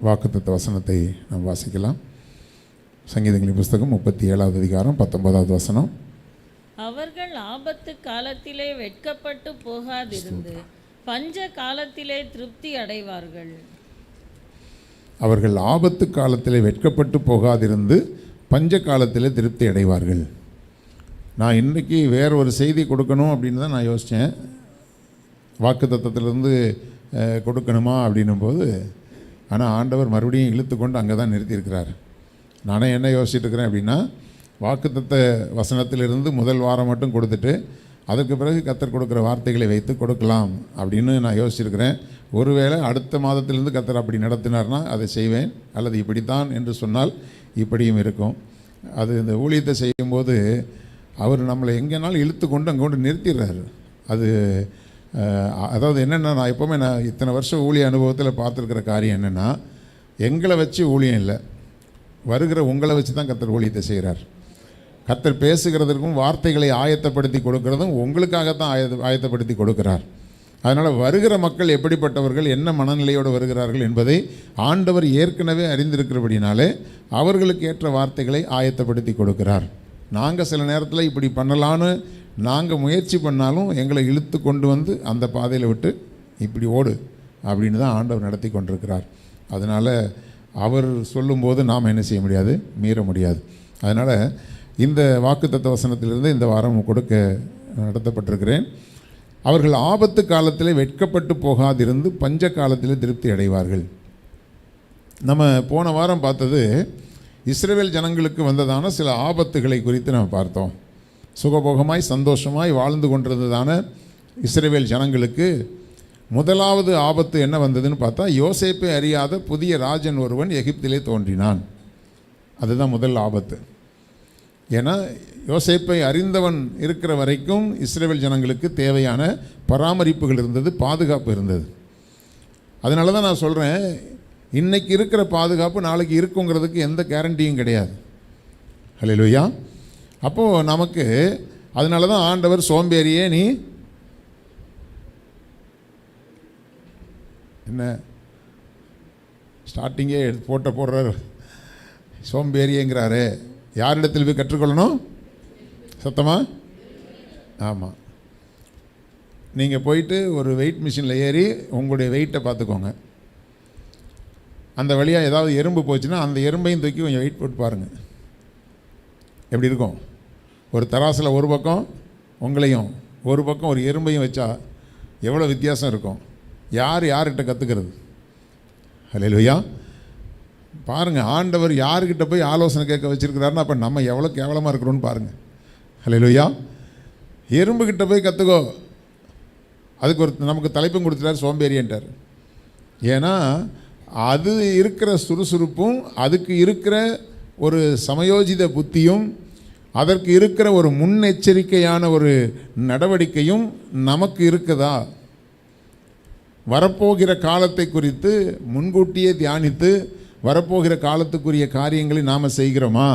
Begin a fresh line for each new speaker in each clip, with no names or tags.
வாக்குத்தத்த வசனத்தை நாம் வாசிக்கலாம். சங்கீதங்களின் புஸ்தகம் 37வது அதிகாரம் 19வது வசனம்.
அவர்கள் ஆபத்து காலத்திலே வெட்கப்பட்டு போகாதிருந்து பஞ்ச காலத்திலே திருப்தி அடைவார்கள்.
அவர்கள் ஆபத்து காலத்திலே வெட்கப்பட்டு போகாதிருந்து பஞ்ச காலத்திலே திருப்தி அடைவார்கள். நான் இன்றைக்கி வேற ஒரு செய்தி கொடுக்கணும் அப்படின்னு தான் நான் யோசித்தேன். வாக்குத்தத்தத்திலிருந்து கொடுக்கணுமா அப்படின்னும் போது, ஆனால் ஆண்டவர் மறுபடியும் இழுத்து கொண்டு அங்கே தான் நிறுத்தியிருக்கிறார். நானே என்ன யோசிச்சுட்டு இருக்கிறேன் அப்படின்னா, வாக்குத்தத்த வசனத்திலிருந்து முதல் வாரம் மட்டும் கொடுத்துட்டு அதற்கு பிறகு கர்த்தர் கொடுக்குற வார்த்தைகளை வைத்து கொடுக்கலாம் அப்படின்னு நான் யோசிச்சிருக்கிறேன். ஒருவேளை அடுத்த மாதத்திலிருந்து கர்த்தர் அப்படி நடத்தினார்னா அதை செய்வேன், அல்லது இப்படித்தான் என்று சொன்னால் இப்படியும் இருக்கும். அது இந்த ஊழியத்தை செய்யும்போது அவர் நம்மளை எங்கேனாலும் இழுத்து கொண்டு அங்கே கொண்டு நிறுத்திடுறாரு. அது அதாவது என்னென்னா, நான் எப்போவுமே நான் இத்தனை வருஷம் ஊழிய அனுபவத்தில் பார்த்துருக்கிற காரியம் என்னென்னா, எங்களை வச்சு ஊழியம் இல்லை, வருகிற உங்களை வச்சு தான் கர்த்தர் ஊழியத்தை செய்கிறார். கர்த்தர் பேசுகிறதற்கும் வார்த்தைகளை ஆயத்தப்படுத்தி கொடுக்கிறதும் உங்களுக்காகத்தான் ஆயத்தப்படுத்தி கொடுக்கிறார். அதனால் வருகிற மக்கள் எப்படிப்பட்டவர்கள், என்ன மனநிலையோடு வருகிறார்கள் என்பதை ஆண்டவர் ஏற்கனவே அறிந்திருக்கிறபடினாலே அவர்களுக்கு ஏற்ற வார்த்தைகளை ஆயத்தப்படுத்தி கொடுக்கிறார். நாங்கள் சில நேரத்தில் இப்படி பண்ணலான்னு நாங்கள் முயற்சி பண்ணாலும் எங்களை இழுத்து கொண்டு வந்து அந்த பாதையில் விட்டு இப்படி ஓடு அப்படின்னு தான் ஆண்டவர் நடத்தி கொண்டிருக்கிறார். அதனால் அவர் சொல்லும்போது நாம் என்ன செய்ய முடியாது, மீற முடியாது. அதனால் இந்த வாக்குத்தத்த வசனத்திலிருந்து இந்த வாரம் கொடுக்க நடத்தப்பட்டிருக்கிறேன். அவர்கள் ஆபத்து காலத்தில் வெட்கப்பட்டு போகாதிருந்து பஞ்ச காலத்தில் திருப்தி அடைவார்கள். நம்ம போன வாரம் பார்த்தது இஸ்ரவேல் ஜனங்களுக்கு வந்ததான சில ஆபத்துகளை குறித்து நம்ம பார்த்தோம். சுகபோகமாய் சந்தோஷமாய் வாழ்ந்து கொண்டிருந்ததான இஸ்ரவேல் ஜனங்களுக்கு முதலாவது ஆபத்து என்ன வந்ததுன்னு பார்த்தா, யோசேப்பை அறியாத புதிய ராஜன் ஒருவன் எகிப்திலே தோன்றினான். அதுதான் முதல் ஆபத்து. ஏன்னா யோசேப்பை அறிந்தவன் இருக்கிற வரைக்கும் இஸ்ரவேல் ஜனங்களுக்கு தேவையான பராமரிப்புகள் இருந்தது, பாதுகாப்பு இருந்தது. அதனால தான் நான் சொல்கிறேன், இன்றைக்கி இருக்கிற பாதுகாப்பு நாளைக்கு இருக்குங்கிறதுக்கு எந்த கேரண்டியும் கிடையாது. ஹல்லேலூயா. அப்போது நமக்கு அதனால தான் ஆண்டவர் சோம்பேறியே நீ என்ன ஸ்டார்டிங்கே போடுறாரு, சோம்பேறியேங்கிறாரு. யாரிடத்தில் போய் கற்றுக்கொள்ளணும்? சத்தமா? ஆமாம். நீங்கள் போயிட்டு ஒரு வெயிட் மிஷினில் ஏறி உங்களுடைய வெயிட்டை பார்த்துக்கோங்க. அந்த வழியாக ஏதாவது எறும்பு போச்சுன்னா அந்த எறும்பையும் தூக்கி கொஞ்சம் வெயிட் போட்டு பாருங்கள், எப்படி இருக்கும். ஒரு தராசில் ஒரு பக்கம் உங்களையும் ஒரு பக்கம் ஒரு எறும்பையும் வச்சா எவ்வளோ வித்தியாசம் இருக்கும். யார்கிட்ட கற்றுக்கிறது? ஹல்லேலூயா. பாருங்கள், ஆண்டவர் யார்கிட்ட போய் ஆலோசனை கேட்க வச்சுருக்கிறாருன்னா அப்போ நம்ம எவ்வளோ கேவலமாக இருக்கிறோன்னு பாருங்கள். ஹல்லேலூயா. எறும்புக்கிட்ட போய் கற்றுக்கோ. அதுக்கு ஒரு நமக்கு தலைப்பும் கொடுத்துட்டார், சோம்பேறின்ட்டார். ஏன்னா அது இருக்கிற சுறுசுறுப்பும் அதுக்கு இருக்கிற ஒரு சமயோஜித புத்தியும் அதற்கு இருக்கிற ஒரு முன்னெச்சரிக்கையான ஒரு நடவடிக்கையும் நமக்கு இருக்குதா? வரப்போகிற காலத்தை குறித்து முன்கூட்டியே தியானித்து வரப்போகிற காலத்துக்குரிய காரியங்களை நாம் செய்கிறோமா?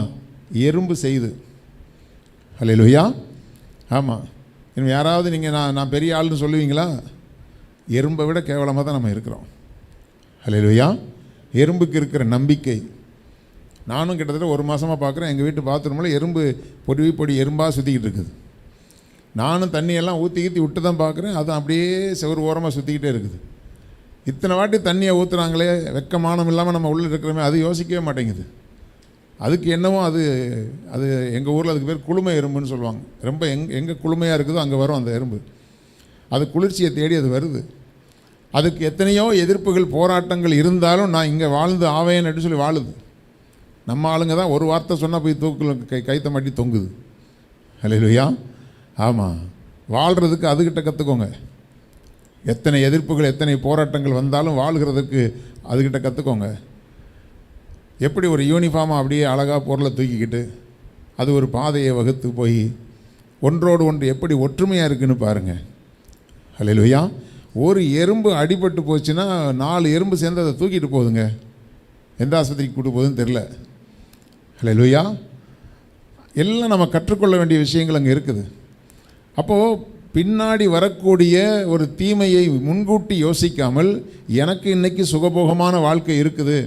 எறும்பு செய்து. ஹல்லேலூயா. ஆமாம். இன்னும் யாராவது நீங்கள் நான் பெரிய ஆள்னு சொல்லுவீங்களா? எறும்பை விட கேவலமாக தான் நம்ம இருக்கிறோம். ஹல்லேலூயா. எறும்புக்கு இருக்கிற நம்பிக்கை. நானும் கிட்டத்தட்ட ஒரு மாதமாக பார்க்குறேன், எங்கள் வீட்டு பாத்ரூமில் எறும்பு பொடி எறும்பாக சுற்றிக்கிட்டு இருக்குது. நானும் தண்ணியெல்லாம் ஊற்றி விட்டு தான் பார்க்குறேன், அது அப்படியே செவரு ஓரமாக சுற்றிக்கிட்டே இருக்குது. இத்தனை வாட்டி தண்ணியை ஊற்றுறாங்களே, வெக்கமானம் இல்லாமல் நம்ம உள்ளே இருக்கிறோமே, அது யோசிக்கவே மாட்டேங்குது. அதுக்கு என்னவோ அது எங்கள் ஊரில் அதுக்கு பேர் குளுமை எறும்புன்னு சொல்லுவாங்க. ரொம்ப எங்கே குளுமையாக இருக்குதோ அங்கே வரும் அந்த எறும்பு. அது குளிர்ச்சியை தேடி அது வருது. அதுக்கு எத்தனையோ எதிர்ப்புகள் போராட்டங்கள் இருந்தாலும் நான் இங்கே வாழ்ந்து ஆவேன் அப்படின்னு சொல்லி வாழுது. நம்ம ஆளுங்க தான் ஒரு வார்த்தை சொன்னால் போய் தூக்கில் கைத்த மாட்டி தொங்குது. ஹல்லேலூயா. ஆமாம். வாழ்கிறதுக்கு அதுக்கிட்ட கற்றுக்கோங்க. எத்தனை எதிர்ப்புகள் எத்தனை போராட்டங்கள் வந்தாலும் வாழ்கிறதுக்கு அதுக்கிட்ட கற்றுக்கோங்க. எப்படி ஒரு யூனிஃபார்மாக அப்படியே அழகாக பொருளை தூக்கிக்கிட்டு அது ஒரு பாதையை வகுத்து போய் ஒன்றோடு ஒன்று எப்படி ஒற்றுமையாக இருக்குன்னு பாருங்கள். ஹல்லேலூயா. ஒரு எறும்பு அடிபட்டு போச்சுன்னா 4 எறும்பு சேர்ந்து அதை தூக்கிட்டு போகுதுங்க. எந்த ஆஸ்பத்திரிக்கு கூட்டு போகுதுன்னு தெரில. ஹல்லேலூயா. எல்லாம் நம்ம கற்றுக்கொள்ள வேண்டிய விஷயங்கள் அங்கே இருக்குது. அப்போது பின்னாடி வரக்கூடிய ஒரு தீமையை முன்கூட்டி யோசிக்காமல் எனக்கு இன்னைக்கு சுகபோகமான வாழ்க்கை இருக்குது,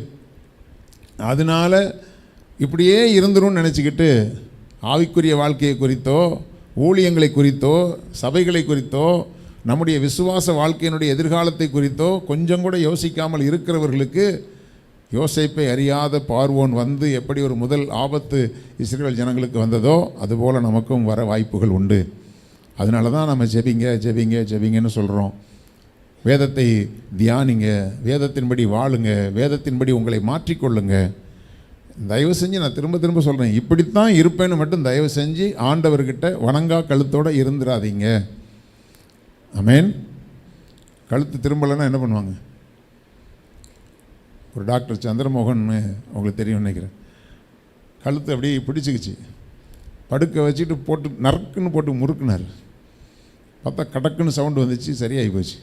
அதனால் இப்படியே இருந்துரும்னு நினச்சிக்கிட்டு ஆவிக்குரிய வாழ்க்கையை குறித்தோ ஊழியங்களை குறித்தோ சபைகளை குறித்தோ நம்முடைய விசுவாச வாழ்க்கையினுடைய எதிர்காலத்தை குறித்தோ கொஞ்சம் கூட யோசிக்காமல் இருக்கிறவர்களுக்கு யோசேப்பை அறியாத பார்வோன் வந்து எப்படி ஒரு முதல் ஆபத்து இஸ்ரவேல் ஜனங்களுக்கு வந்ததோ அதுபோல் நமக்கும் வர வாய்ப்புகள் உண்டு. அதனால தான் நம்ம ஜெபிங்க ஜெபிங்க ஜெபிங்கன்னு சொல்கிறோம். வேதத்தை தியானிங்க, வேதத்தின்படி வாழுங்க, வேதத்தின்படி உங்களை மாற்றிக்கொள்ளுங்க. தயவு செஞ்சு நான் திரும்ப திரும்ப சொல்கிறேன், இப்படித்தான் இருப்பேன்னு மட்டும் தயவு செஞ்சு ஆண்டவர்கிட்ட வணங்கா கழுத்தோடு இருந்துடாதீங்க. ஆமென். கழுத்து திரும்பலைன்னா என்ன பண்ணுவாங்க? ஒரு டாக்டர் சந்திரமோகன் உங்களுக்கு தெரியும் நினைக்கிறேன், கழுத்து அப்படியே பிடிச்சிக்கிச்சு, படுக்க வச்சுட்டு போட்டு நறுக்குன்னு போட்டு முறுக்குனார். பார்த்தா கடக்குன்னு சவுண்டு வந்துச்சு, சரியாகி போச்சு.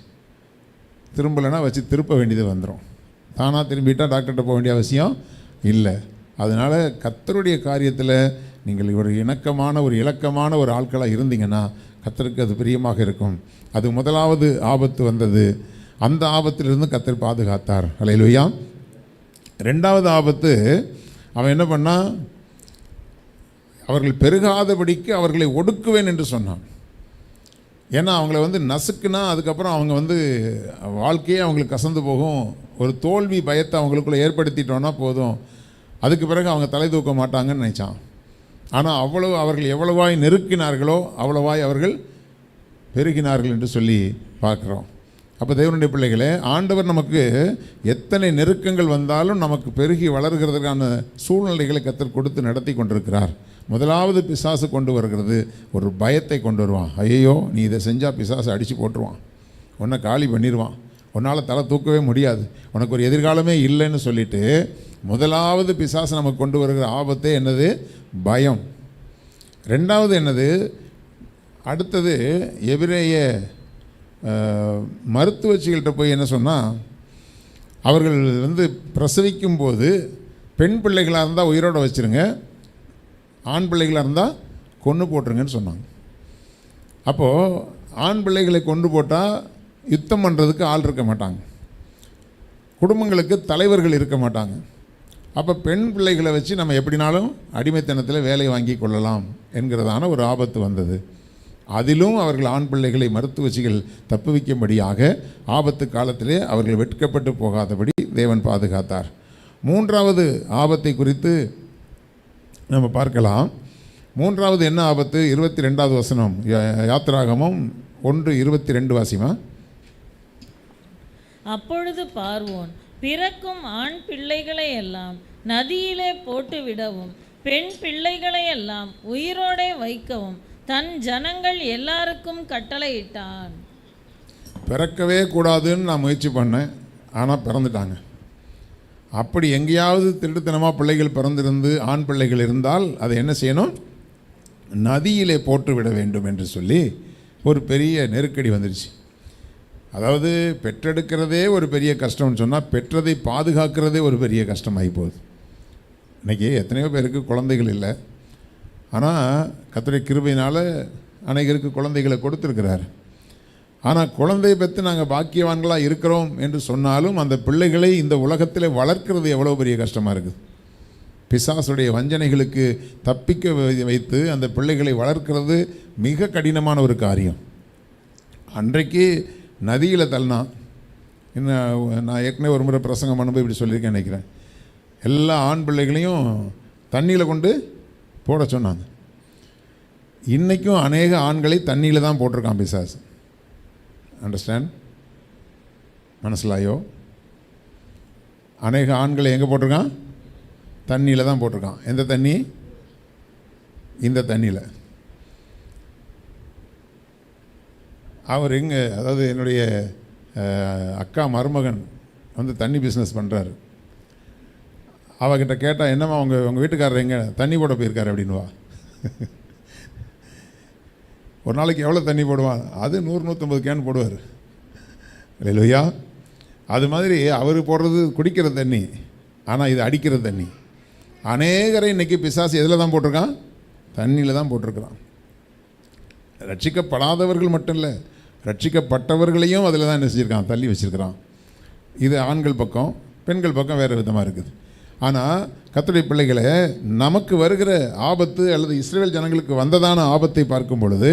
திரும்பலைன்னா வச்சு திருப்ப வேண்டியது வந்துடும். தானாக திரும்பிட்டால் டாக்டர்கிட்ட போக வேண்டிய அவசியம் இல்லை. அதனால் கர்த்தருடைய காரியத்தில் நீங்கள் ஒரு இணக்கமான ஒரு இலக்கமான ஒரு ஆட்களாக இருந்தீங்கன்னா கர்த்தருக்கு அது பிரியமாக இருக்கும். அது முதலாவது ஆபத்து வந்தது, அந்த ஆபத்திலிருந்து கர்த்தர் பாதுகாத்தார். அல்லேலூயா. ரெண்டாவது ஆபத்து, அவன் என்ன பண்ணான்? அவர்கள் பெருகாதபடிக்கு அவர்களை ஒடுக்குவேன் என்று சொன்னான். ஏன்னா அவங்கள நசுக்குனா அதுக்கப்புறம் அவங்க வாழ்க்கையே அவங்களுக்கு கசந்து போகும். ஒரு தோல்வி பயத்தை அவங்களுக்குள்ளே ஏற்படுத்திட்டோன்னா போதும், அதுக்கு பிறகு அவங்க தலை தூக்க மாட்டாங்கன்னு நினச்சான். ஆனால் அவர்கள் எவ்வளவாய் நெருக்கினார்களோ அவ்வளவாய் அவர்கள் பெருகினார்கள் என்று சொல்லி பார்க்குறோம். அப்போ தேவனுடைய பிள்ளைகளே, ஆண்டவர் நமக்கு எத்தனை நெருக்கங்கள் வந்தாலும் நமக்கு பெருகி வளர்கிறதுக்கான சூழ்நிலைகளை கர்த்தர் கொடுத்து நடத்தி கொண்டிருக்கிறார். முதலாவது பிசாசு கொண்டு வருகிறது ஒரு பயத்தை கொண்டு வருவான். ஐயோ நீ இதை செஞ்சால் பிசாசு அடித்து போட்டுருவான், உன்னை காலி பண்ணிடுவான், உன்னால் தலை தூக்கவே முடியாது, உனக்கு ஒரு எதிர்காலமே இல்லைன்னு சொல்லிட்டு முதலாவது பிசாசு நமக்கு கொண்டு வருகிற ஆபத்தே என்னது? பயம். ரெண்டாவது என்னது? அடுத்தது எபிரேய மருத்துவச்சிகள்கிட்ட போய் என்ன சொன்னால், அவர்கள் பிரசவிக்கும் போது பெண் பிள்ளைகளாக இருந்தால் உயிரோடு வச்சுருங்க, ஆண் பிள்ளைகளாக இருந்தால் கொன்று போட்டுருங்கன்னு சொன்னாங்க. அப்போது ஆண் பிள்ளைகளை கொண்டு போட்டால் யுத்தம் பண்ணுறதுக்கு ஆள் இருக்க மாட்டாங்க, குடும்பங்களுக்கு தலைவர்கள் இருக்க மாட்டாங்க. அப்போ பெண் பிள்ளைகளை வச்சு நம்ம எப்படினாலும் அடிமைத்தனத்தில் வேலை வாங்கி கொள்ளலாம் என்கிறதான ஒரு ஆபத்து வந்தது. அதிலும் அவர்கள் ஆண் பிள்ளைகளை மருத்துவச்சிகள் தப்புவிக்கும்படியாக ஆபத்து காலத்திலே அவர்கள் வெட்கப்பட்டு போகாதபடி தேவன் பாதுகாத்தார். மூன்றாவது ஆபத்தை குறித்து நம்ம பார்க்கலாம். மூன்றாவது என்ன ஆபத்து? 22வது வசனம், யாத்திராகமம் 1:22 வாசிமா.
அப்பொழுது பார்வோன் பிறக்கும் ஆண் பிள்ளைகளை எல்லாம் நதியிலே போட்டு விடவும் பெண் பிள்ளைகளை எல்லாம் உயிரோடே வைக்கவும் தன் ஜனங்கள் எல்லாருக்கும் கட்டளையிட்டான்.
பிறக்கவே கூடாதுன்னு நான் முயற்சி பண்ணேன், ஆனால் பிறந்துட்டாங்க. அப்படி எங்கேயாவது திருட்டுத்தனமாக பிள்ளைகள் பிறந்திருந்து ஆண் பிள்ளைகள் இருந்தால் அதை என்ன செய்யணும்? நதியிலே போட்டு விட வேண்டும் என்று சொல்லி ஒரு பெரிய நெருக்கடி வந்துடுச்சு. அதாவது பெற்றெடுக்கிறதே ஒரு பெரிய கஷ்டம்னு சொன்னால் பெற்றதை பாதுகாக்கிறதே ஒரு பெரிய கஷ்டமாகி போகுது. இன்றைக்கி எத்தனையோ பேருக்கு குழந்தைகள் இல்லை, ஆனால் கர்த்தருடைய கிருபையினால் அநேகருக்கு குழந்தைகளை கொடுத்துருக்கிறார். ஆனால் குழந்தையை பற்றி நாங்கள் பாக்கியவான்களாக இருக்கிறோம் என்று சொன்னாலும் அந்த பிள்ளைகளை இந்த உலகத்தில் வளர்க்கிறது எவ்வளோ பெரிய கஷ்டமாக இருக்குது. பிசாசுடைய வஞ்சனைகளுக்கு தப்பிக்க வைத்து அந்த பிள்ளைகளை வளர்க்கிறது மிக கடினமான ஒரு காரியம். அன்றைக்கு நதியில் தள்ளினா, இன்னும் நான் ஏற்கனவே ஒரு முறை பிரசங்கம் பண்ணும்போது இப்படி சொல்லியிருக்கேன் நினைக்கிறேன், எல்லா ஆண் பிள்ளைகளையும் தண்ணியில் கொண்டு போட சொன்னாங்க. இன்றைக்கும் அநேக ஆண்களை தண்ணியில் தான் போட்டிருக்கான் பிசாசு. அண்டர்ஸ்டாண்ட்? மனசிலாயோ? அநேக ஆண்களை எங்கே போட்டிருக்கான்? தண்ணியில் தான் போட்டிருக்கான். எந்த தண்ணி? இந்த தண்ணியில். அவர் எங்கே, அதாவது என்னுடைய அக்கா மருமகன் தண்ணி பிஸ்னஸ் பண்ணுறாரு. அவகிட்ட கேட்டால், என்னம்மா உங்கள் வீட்டுக்காரர் எங்கே தண்ணி போட போயிருக்காரு அப்படின்வா. ஒரு நாளைக்கு எவ்வளோ தண்ணி போடுவான்? அது 100-150 கேன் போடுவார். இல்லையா? அது மாதிரி அவர் போடுறது குடிக்கிற தண்ணி, ஆனால் இது அடிக்கிற தண்ணி. அநேகரை இன்றைக்கி பிசாசு எதில் தான் போட்டிருக்கான்? தண்ணியில் தான் போட்டிருக்கிறான். ரட்சிக்கப்படாதவர்கள் மட்டும் இல்லை, ரட்சிக்கப்பட்டவர்களையும் அதில் தான் என்ன செஞ்சுருக்கான், தள்ளி வச்சுருக்கிறான். இது ஆண்கள் பக்கம், பெண்கள் பக்கம் வேறு விதமாக இருக்குது. ஆனால் கர்த்தருடைய பிள்ளைகளை, நமக்கு வருகிற ஆபத்து அல்லது இஸ்ரவேல் ஜனங்களுக்கு வந்ததான ஆபத்தை பார்க்கும் பொழுது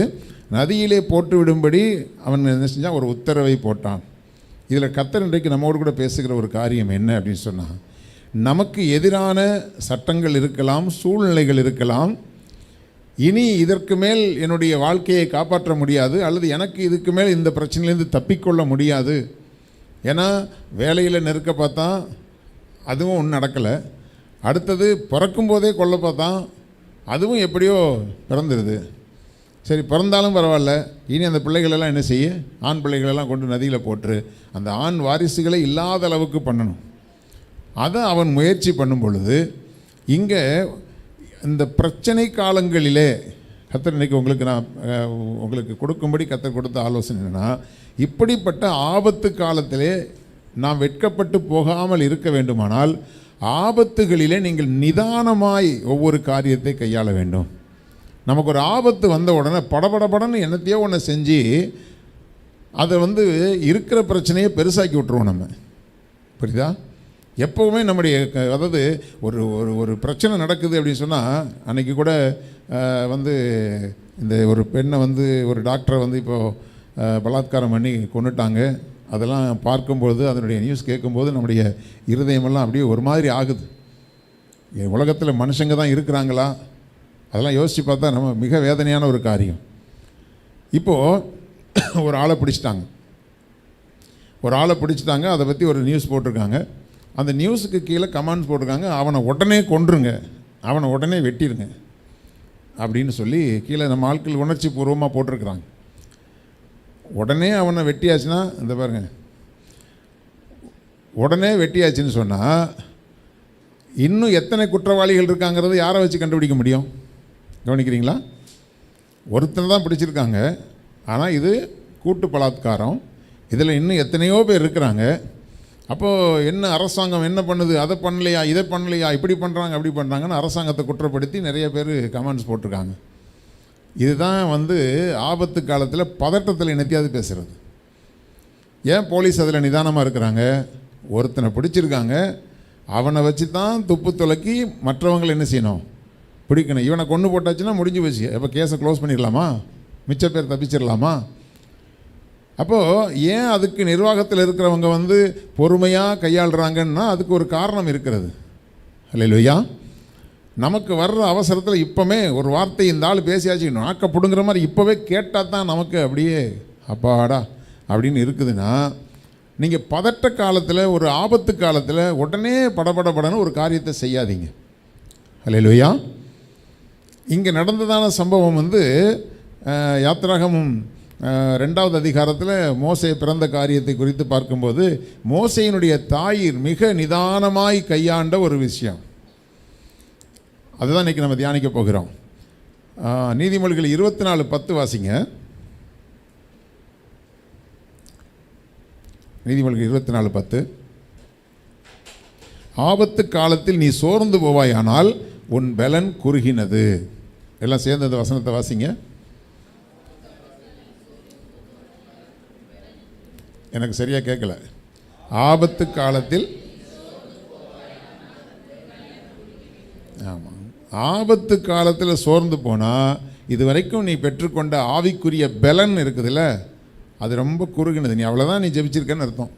நதியிலே போட்டு விடும்படி அவன் என்ன செஞ்சான், ஒரு உத்தரவை போட்டான். இதில் கர்த்தர் இன்றைக்கு நம்மோடு கூட பேசுகிற ஒரு காரியம் என்ன அப்படின்னு சொன்னால், நமக்கு எதிரான சட்டங்கள் இருக்கலாம், சூழ்நிலைகள் இருக்கலாம், இனி இதற்கு மேல் என்னுடைய வாழ்க்கையை காப்பாற்ற முடியாது, அல்லது எனக்கு இதுக்கு மேல் இந்த பிரச்சனையிலேருந்து தப்பிக்கொள்ள முடியாது. ஏன்னா வேலையில் நெருக்க பார்த்தா அதுவும் ஒன்றும் நடக்கலை, அடுத்தது பிறக்கும்போதே கொல்ல பார்த்தா அதுவும் எப்படியோ பிறந்துடுது. சரி, பிறந்தாலும் பரவாயில்ல, இனி அந்த பிள்ளைகளெல்லாம் என்ன செய்ய, ஆண் பிள்ளைகளெல்லாம் கொண்டு நதியில் போட்டு அந்த ஆண் வாரிசுகளை இல்லாத அளவுக்கு பண்ணணும். அதை அவன் முயற்சி பண்ணும் பொழுது இங்கே இந்த பிரச்சனை காலங்களிலே கர்த்தர் இன்றைக்கி உங்களுக்கு கொடுக்கும்படி கர்த்தர் கொடுத்த ஆலோசனை என்னென்னா, இப்படிப்பட்ட ஆபத்து காலத்திலே நாம் வெட்கப்பட்டு போகாமல் இருக்க வேண்டுமானால் ஆபத்துகளிலே நீங்கள் நிதானமாய் ஒவ்வொரு காரியத்தை கையாள வேண்டும். நமக்கு ஒரு ஆபத்து வந்த உடனே படபடன்னு என்னத்தையோ ஒன்று செஞ்சு அதை இருக்கிற பிரச்சனையை பெருசாக்கி விட்டுருவோம் நம்ம. புரியுதா? எப்போவுமே நம்முடைய அதாவது ஒரு ஒரு ஒரு பிரச்சனை நடக்குது அப்படின்னு சொன்னால், அன்றைக்கி கூட இந்த ஒரு பெண்ணை ஒரு டாக்டரை இப்போது பலாத்காரம் பண்ணி கொண்டுட்டாங்க. அதெல்லாம் பார்க்கும்போது, அதனுடைய நியூஸ் கேட்கும்போது நம்முடைய இருதயமெல்லாம் அப்படியே ஒரு மாதிரி ஆகுது. உலகத்தில் மனுஷங்க தான் இருக்கிறாங்களா, அதெல்லாம் யோசித்து பார்த்தா நம்ம மிக வேதனையான ஒரு காரியம். இப்போது ஒரு ஆளை பிடிச்சிட்டாங்க, அதை பற்றி ஒரு நியூஸ் போட்டிருக்காங்க. அந்த நியூஸுக்கு கீழே கமெண்ட்ஸ் போட்டிருக்காங்க, அவனை உடனே கொன்றுங்க, அவனை உடனே வெட்டிடுங்க அப்படின்னு சொல்லி கீழே நம்ம ஆட்கள் உணர்ச்சி பூர்வமாக போட்டிருக்கிறாங்க. உடனே அவனை வெட்டியாச்சுன்னா, இந்த பாருங்க, உடனே வெட்டியாச்சுன்னு சொன்னால் இன்னும் எத்தனை குற்றவாளிகள் இருக்காங்கிறது யாரை வச்சு கண்டுபிடிக்க முடியும்? கவனிக்கிறீங்களா? ஒருத்தனை தான் பிடிச்சிருக்காங்க, ஆனால் இது கூட்டு பலாத்காரம், இதில் இன்னும் எத்தனையோ பேர் இருக்கிறாங்க. அப்போது என்ன அரசாங்கம் என்ன பண்ணுது, அதை பண்ணலையா, இதை பண்ணலையா, இப்படி பண்ணுறாங்க அப்படி பண்ணுறாங்கன்னு அரசாங்கத்தை குற்றப்படுத்தி நிறைய பேர் கமெண்ட்ஸ் போட்டிருக்காங்க. இதுதான் ஆபத்து காலத்தில் பதட்டத்தில் என்னத்தையாவது பேசுகிறது. ஏன் போலீஸ் அதில் நிதானமாக இருக்கிறாங்க? ஒருத்தனை பிடிச்சிருக்காங்க, அவனை வச்சு தான் துப்பு துலக்கி மற்றவங்களை என்ன செய்யணும், பிடிக்கணும். இவனை கொண்டு போட்டாச்சுன்னா முடிஞ்சு போச்சு, அப்போ கேஸை க்ளோஸ் பண்ணிடலாமா, மிச்ச பேர் தப்பிச்சிடலாமா? அப்போது ஏன் அதுக்கு நிர்வாகத்தில் இருக்கிறவங்க பொறுமையாக கையாளுறாங்கன்னா அதுக்கு ஒரு காரணம் இருக்கிறது. அல்லேலூயா. நமக்கு வர்ற அவசரத்தில் இப்போவே ஒரு வார்த்தை இந்த ஆள் பேசியாச்சு நாக்க பிடுங்குற மாதிரி இப்போவே கேட்டால் தான் நமக்கு அப்படியே அப்பாடா அப்படின்னு இருக்குதுன்னா, நீங்கள் பதட்ட காலத்தில், ஒரு ஆபத்து காலத்தில் உடனே படபடன்னு ஒரு காரியத்தை செய்யாதீங்க. அல்லேலூயா. இங்கே நடந்ததான சம்பவம் யாத்திராகமம் 2வது அதிகாரத்தில் மோசே பிறந்த காரியத்தை குறித்து பார்க்கும்போது, மோசேயினுடைய தாயிர் மிக நிதானமாய் கையாண்ட ஒரு விஷயம். அதுதான் இன்றைக்கி நம்ம தியானிக்க போகிறோம். நீதிமொழிகள் 24:10 வாசிங்க. நீதிமொழிகள் 24:10. ஆபத்து காலத்தில் நீ சோர்ந்து போவாயானால் உன் பலன் குறுகினது. எல்லாம் சேர்ந்து அந்த வசனத்தை வாசிங்க. எனக்கு சரியாக கேட்கல. ஆபத்து காலத்தில், ஆமாம், ஆபத்து காலத்தில் சோர்ந்து போனால் இது வரைக்கும் நீ பெற்றுக்கொண்ட ஆவிக்குரிய பலன் இருக்குதுல்ல, அது ரொம்ப குறுகினது. நீ அவ்வளோதான், நீ ஜெபிச்சிருக்கேன்னு அர்த்தம்,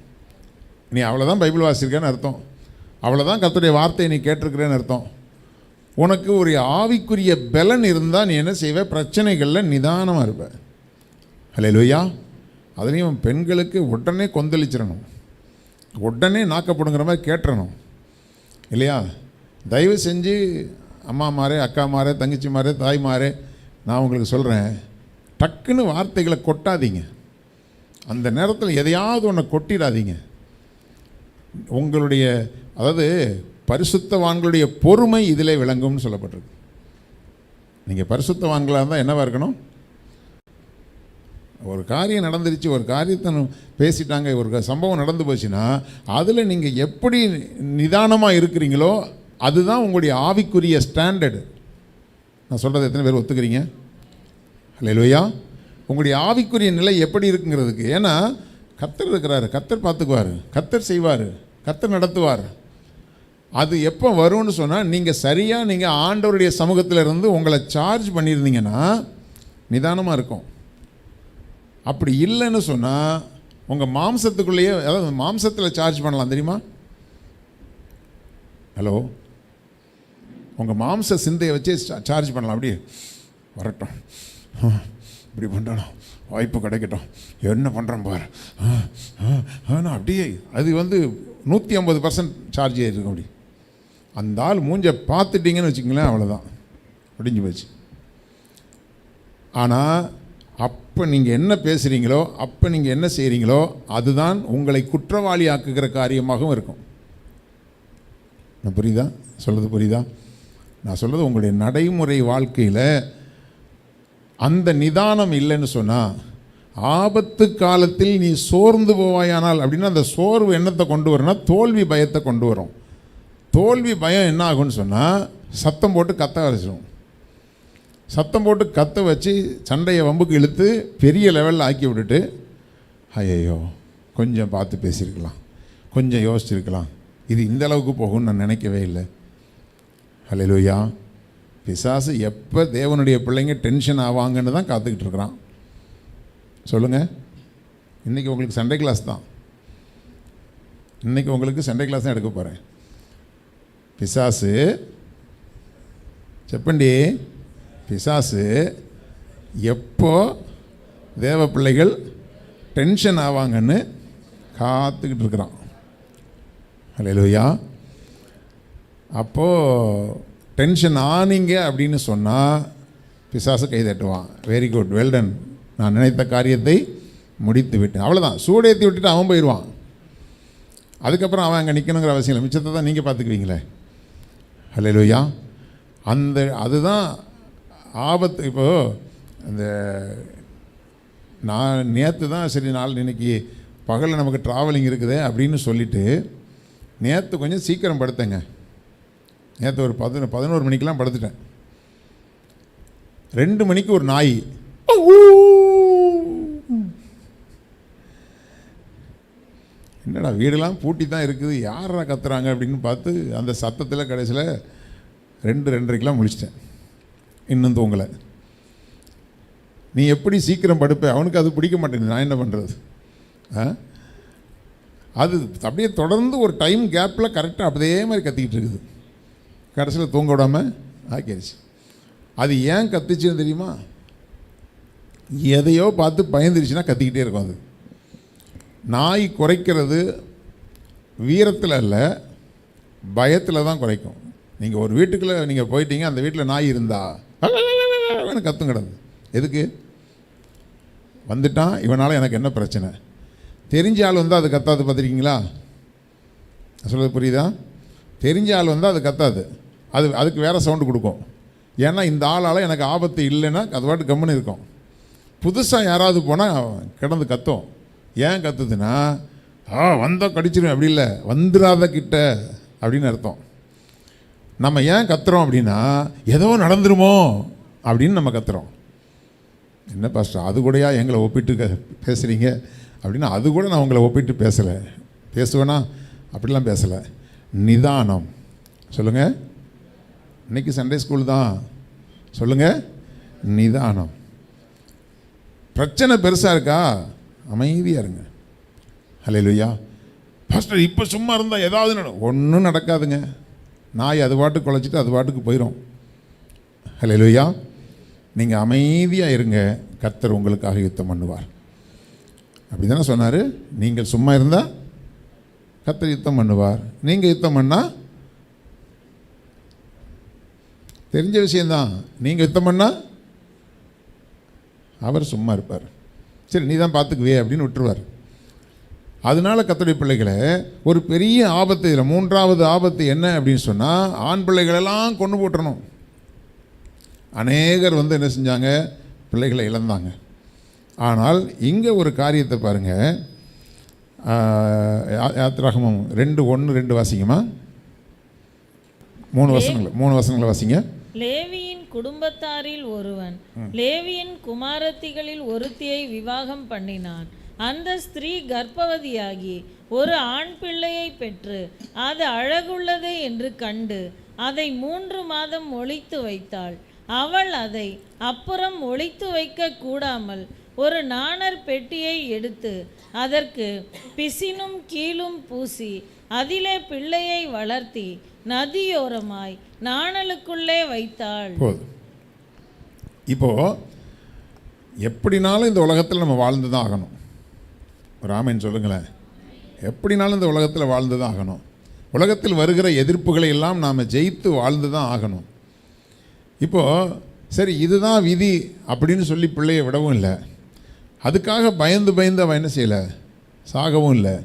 நீ அவ்வளோதான் பைபிள் வாசிச்சிருக்கேன்னு அர்த்தம், அவ்வளோதான் கர்த்தருடைய வார்த்தையை நீ கேட்டிருக்கிறேன்னு அர்த்தம். உனக்கு ஒரு ஆவிக்குரிய பலன் இருந்தால் நீ என்ன செய்வே, பிரச்சனைகளில் நிதானமாக இருப்ப. அல்லேலூயா. அதுலேயும் பெண்களுக்கு உடனே கொந்தளிச்சிடணும், உடனே நாக்கப்படுங்கிற மாதிரி கேட்டுறணும் இல்லையா? தயவு செஞ்சு அம்மாமாரே, அக்காமாரே, தங்கச்சிமாரே, தாய்மாரே, நான் உங்களுக்கு சொல்கிறேன், டக்குன்னு வார்த்தைகளை கொட்டாதீங்க. அந்த நேரத்தில் எதையாவது ஒன்று கொட்டிடாதீங்க. உங்களுடைய அதாவது பரிசுத்தவான்களுடைய பொறுமை இதிலே விளங்கும்னு சொல்லப்பட்டிருக்கு. நீங்கள் பரிசுத்தவான்களாக இருந்தால் என்னவாக இருக்கணும்? ஒரு காரியம் நடந்துருச்சு, ஒரு காரியத்தை பேசிட்டாங்க, ஒரு சம்பவம் நடந்து போச்சுன்னா அதில் நீங்கள் எப்படி நிதானமாக இருக்கிறீங்களோ அதுதான் உங்களுடைய ஆவிக்குரிய ஸ்டாண்டர்டு. நான் சொல்கிறத எத்தனை பேர் ஒத்துக்கிறீங்க? அல்லேலூயா. உங்களுடைய ஆவிக்குரிய நிலை எப்படி இருக்குங்கிறதுக்கு. ஏன்னா கர்த்தர் இருக்கிறாரு, கர்த்தர் பார்த்துக்குவார், கர்த்தர் செய்வார், கர்த்தர் நடத்துவார். அது எப்போ வரும்னு சொன்னால், நீங்கள் சரியாக நீங்கள் ஆண்டவருடைய சமூகத்தில் இருந்து உங்களை சார்ஜ் பண்ணியிருந்தீங்கன்னா நிதானமாக இருக்கும். அப்படி இல்லைன்னு சொன்னால் உங்கள் மாம்சத்துக்குள்ளேயே, அதாவது மாம்சத்தில் சார்ஜ் பண்ணலாம் தெரியுமா? ஹலோ, உங்கள் மாம்ச சிந்தையை வச்சு சார்ஜ் பண்ணலாம். அப்படியே வரட்டும், இப்படி பண்ணுறோம், வாய்ப்பு கிடைக்கட்டும், என்ன பண்ணுறோம் பாரு, ஆனால் அப்படியே அது 150% சார்ஜ் ஆகிருக்கும். அப்படி அந்த ஆள் மூஞ்சை பார்த்துட்டிங்கன்னு வச்சுக்கங்களேன், அவ்வளோதான், முடிஞ்சு போச்சு. ஆனால் அப்போ நீங்கள் என்ன பேசுகிறீங்களோ, அப்போ நீங்கள் என்ன செய்கிறீங்களோ, அதுதான் உங்களை குற்றவாளி ஆக்குகிற காரியமாகவும் இருக்கும். நான் புரியுதா? சொல்கிறது புரியுதா? நான் சொல்கிறது உங்களுடைய நடைமுறை வாழ்க்கையில் அந்த நிதானம் இல்லைன்னு சொன்னால், ஆபத்து காலத்தில் நீ சோர்ந்து போவாயானால், அப்படின்னா அந்த சோர்வு என்னத்தை கொண்டு வரும்னா தோல்வி பயத்தை கொண்டு வரும். தோல்வி பயம் என்ன ஆகும்னு சொன்னால் சத்தம் போட்டு கத்த வச்சிடும். சத்தம் போட்டு கத்த வச்சு சண்டையை வம்புக்கு இழுத்து பெரிய லெவலில் ஆக்கி விட்டுட்டு, ஐயோ கொஞ்சம் பார்த்து பேசியிருக்கலாம், கொஞ்சம் யோசிச்சிருக்கலாம், இது இந்த அளவுக்கு போகும்னு நான் நினைக்கவே இல்லை. ஹல்லேலூயா. பிசாசு எப்போ தேவனுடைய பிள்ளைங்க டென்ஷன் ஆவாங்கன்னு தான் காத்துக்கிட்டு இருக்கிறான். சொல்லுங்கள், இன்றைக்கி உங்களுக்கு சண்டே கிளாஸ் தான், இன்றைக்கி உங்களுக்கு சண்டே கிளாஸ் தான் எடுக்க போகிறேன். பிசாசு செப்பண்டி, பிசாசு எப்போ தேவ பிள்ளைகள் டென்ஷன் ஆவாங்கன்னு காத்துக்கிட்டு இருக்கிறான். ஹல்லேலூயா. அப்போது டென்ஷன் ஆனீங்க அப்படின்னு சொன்னால் பிசாசு கை தட்டுவான். வெரி குட், வெல்டன், நான் நினைத்த காரியத்தை முடித்து விட்டேன், அவ்வளோதான். சூடேற்றி விட்டுட்டு அவன் போயிடுவான். அதுக்கப்புறம் அவன் அங்கே நிற்கணுங்கிற அவசியம் இல்லை, மிச்சத்தை தான் நீங்கள் பார்த்துக்குவீங்களே. ஹல்லேலூயா. அதுதான் ஆபத்து. இப்போது அந்த நான் நேற்று தான் சரி, இன்னைக்கு பகலில் நமக்கு ட்ராவலிங் இருக்குது அப்படின்னு சொல்லிவிட்டு நேற்று கொஞ்சம் சீக்கிரம் படுத்தேங்க. நேற்று ஒரு 11 மணிக்கெலாம் படுத்துட்டேன். 2 மணிக்கு ஒரு நாய், என்னடா வீடெல்லாம் பூட்டி தான் இருக்குது, யாரா கத்துறாங்க அப்படின்னு பார்த்து அந்த சத்தத்தில் கடைசியில் 2:30க்கெலாம் முழிச்சிட்டேன். இன்னும் தூங்கலை. நீ எப்படி சீக்கிரம் படுப்ப, அவனுக்கு அது பிடிக்க மாட்டேங்குது, நான் என்ன பண்ணுறது? அது அப்படியே தொடர்ந்து ஒரு டைம் கேப்பில் கரெக்டாக அப்படியே மாதிரி கத்திக்கிட்டு இருக்குது. கடைசியில் தூங்க விடாமல் ஆக்கிடுச்சு. அது ஏன் கத்துச்சுன்னு தெரியுமா? எதையோ பார்த்து பயந்துருச்சுன்னா கத்திக்கிட்டே இருக்கும். அது நாய் குறைக்கிறது வீரத்தில் இல்லை, பயத்தில் தான் குறைக்கும். நீங்கள் ஒரு வீட்டுக்குள்ளே நீங்கள் போயிட்டீங்க, அந்த வீட்டில் நாய் இருந்தா கத்தும் கிடந்து, எதுக்கு வந்துட்டான், இவனால் எனக்கு என்ன பிரச்சனை? தெரிஞ்ச ஆள் வந்தால் அது கத்தாது, பார்த்துருக்கீங்களா? சொல்கிறது புரியுதா? தெரிஞ்ச ஆள் வந்தால் அது கத்தாது, அதுக்கு வேறு சவுண்டு கொடுக்கும். ஏன்னா இந்த ஆளால் எனக்கு ஆபத்து இல்லைன்னா அது பாட்டு கம்முன்னு இருக்கும். புதுசாக யாராவது போனால் கிடந்து கத்தும். ஏன் கத்துதுன்னா, வந்தால் கடிச்சிடும், அப்படி இல்லை, வந்துடாத கிட்ட அப்படின்னு அர்த்தம். நம்ம ஏன் கத்துறோம் அப்படின்னா, ஏதோ நடந்துருமோ அப்படின்னு நம்ம கத்துறோம். என்ன பாஸ்டர், அது கூடயா எங்களை ஒப்பிட்டு பேசுகிறீங்க அப்படின்னா, அது கூட நான் உங்களை ஒப்பிட்டு பேசலை. பேசுவேனா? அப்படிலாம் பேசலை. நிதானம். சொல்லுங்கள், இன்றைக்கி சண்டே ஸ்கூல் தான். சொல்லுங்கள், நிதானம். பிரச்சனை பெருசாக இருக்கா, அமைதியாக இருங்க. ஹல்லேலூயா. பாஸ்டர் இப்போ சும்மா இருந்தால் ஏதாவது ஒன்றும் நடக்காதுங்க. நாய் அது பாட்டுக்கு குலைச்சிட்டு அது பாட்டுக்கு போயிடும். ஹல்லேலூயா. நீங்கள் அமைதியாக இருங்க, கர்த்தர் உங்களுக்காக யுத்தம் பண்ணுவார். அப்படி தானே சொன்னார்? நீங்கள் சும்மா இருந்தால் கர்த்தர் யுத்தம் பண்ணுவார். நீங்கள் யுத்தம் பண்ணால் தெரிஞ்ச விஷயந்தான், நீங்கள் யுத்தம் பண்ணால் அவர் சும்மா இருப்பார். சரி, நீ தான் பார்த்துக்குவே அப்படின்னு விட்டுருவார். அதனால கர்த்தருடைய பிள்ளைகளை, ஒரு பெரிய ஆபத்து, இதில் 3வது ஆபத்து என்ன அப்படின்னு சொன்னால், ஆண் பிள்ளைகளெல்லாம் கொண்டு போட்டுறணும். அநேகர் என்ன செஞ்சாங்க, பிள்ளைகளை இழந்தாங்க. ஆனால் இங்கே ஒரு காரியத்தை பாருங்கள். யாத்திராகமம் 2:1-2 வாசிங்கம்மா. 3 வசனங்களை வாசிங்க.
லேவியின் குடும்பத்தாரில் ஒருவன் லேவியின் குமாரத்திகளில் ஒருத்தியை விவாகம் பண்ணினான். அந்த ஸ்திரீ கர்ப்பவதியாகி ஒரு ஆண் பிள்ளையை பெற்று அது அழகுள்ளது என்று கண்டு அதை 3 மாதம் ஒளித்து வைத்தாள். அவள் அதை அப்புறம் ஒளித்து வைக்க கூடாமல் ஒரு நாணற் பெட்டியை எடுத்து அதற்கு பிசினும் கீழும் பூசி அதிலே பிள்ளையை வளர்த்தி நதியோரமாய் நாணலுக்குள்ளே வைத்தாள்.
போதும். இப்போ எப்படினாலும் இந்த உலகத்தில் நம்ம வாழ்ந்து தான் ஆகணும். ராமன் சொல்லுங்களேன். எப்படினாலும் இந்த உலகத்தில் வாழ்ந்து தான் ஆகணும். உலகத்தில் வருகிற எதிர்ப்புகளை எல்லாம் நாம் ஜெயித்து வாழ்ந்து தான் ஆகணும். இப்போது சரி இதுதான் விதி அப்படின்னு சொல்லி பிள்ளையை விடவும் இல்லை. அதுக்காக பயந்து அவன் என்ன செய்யலை, சாகவும் இல்லை.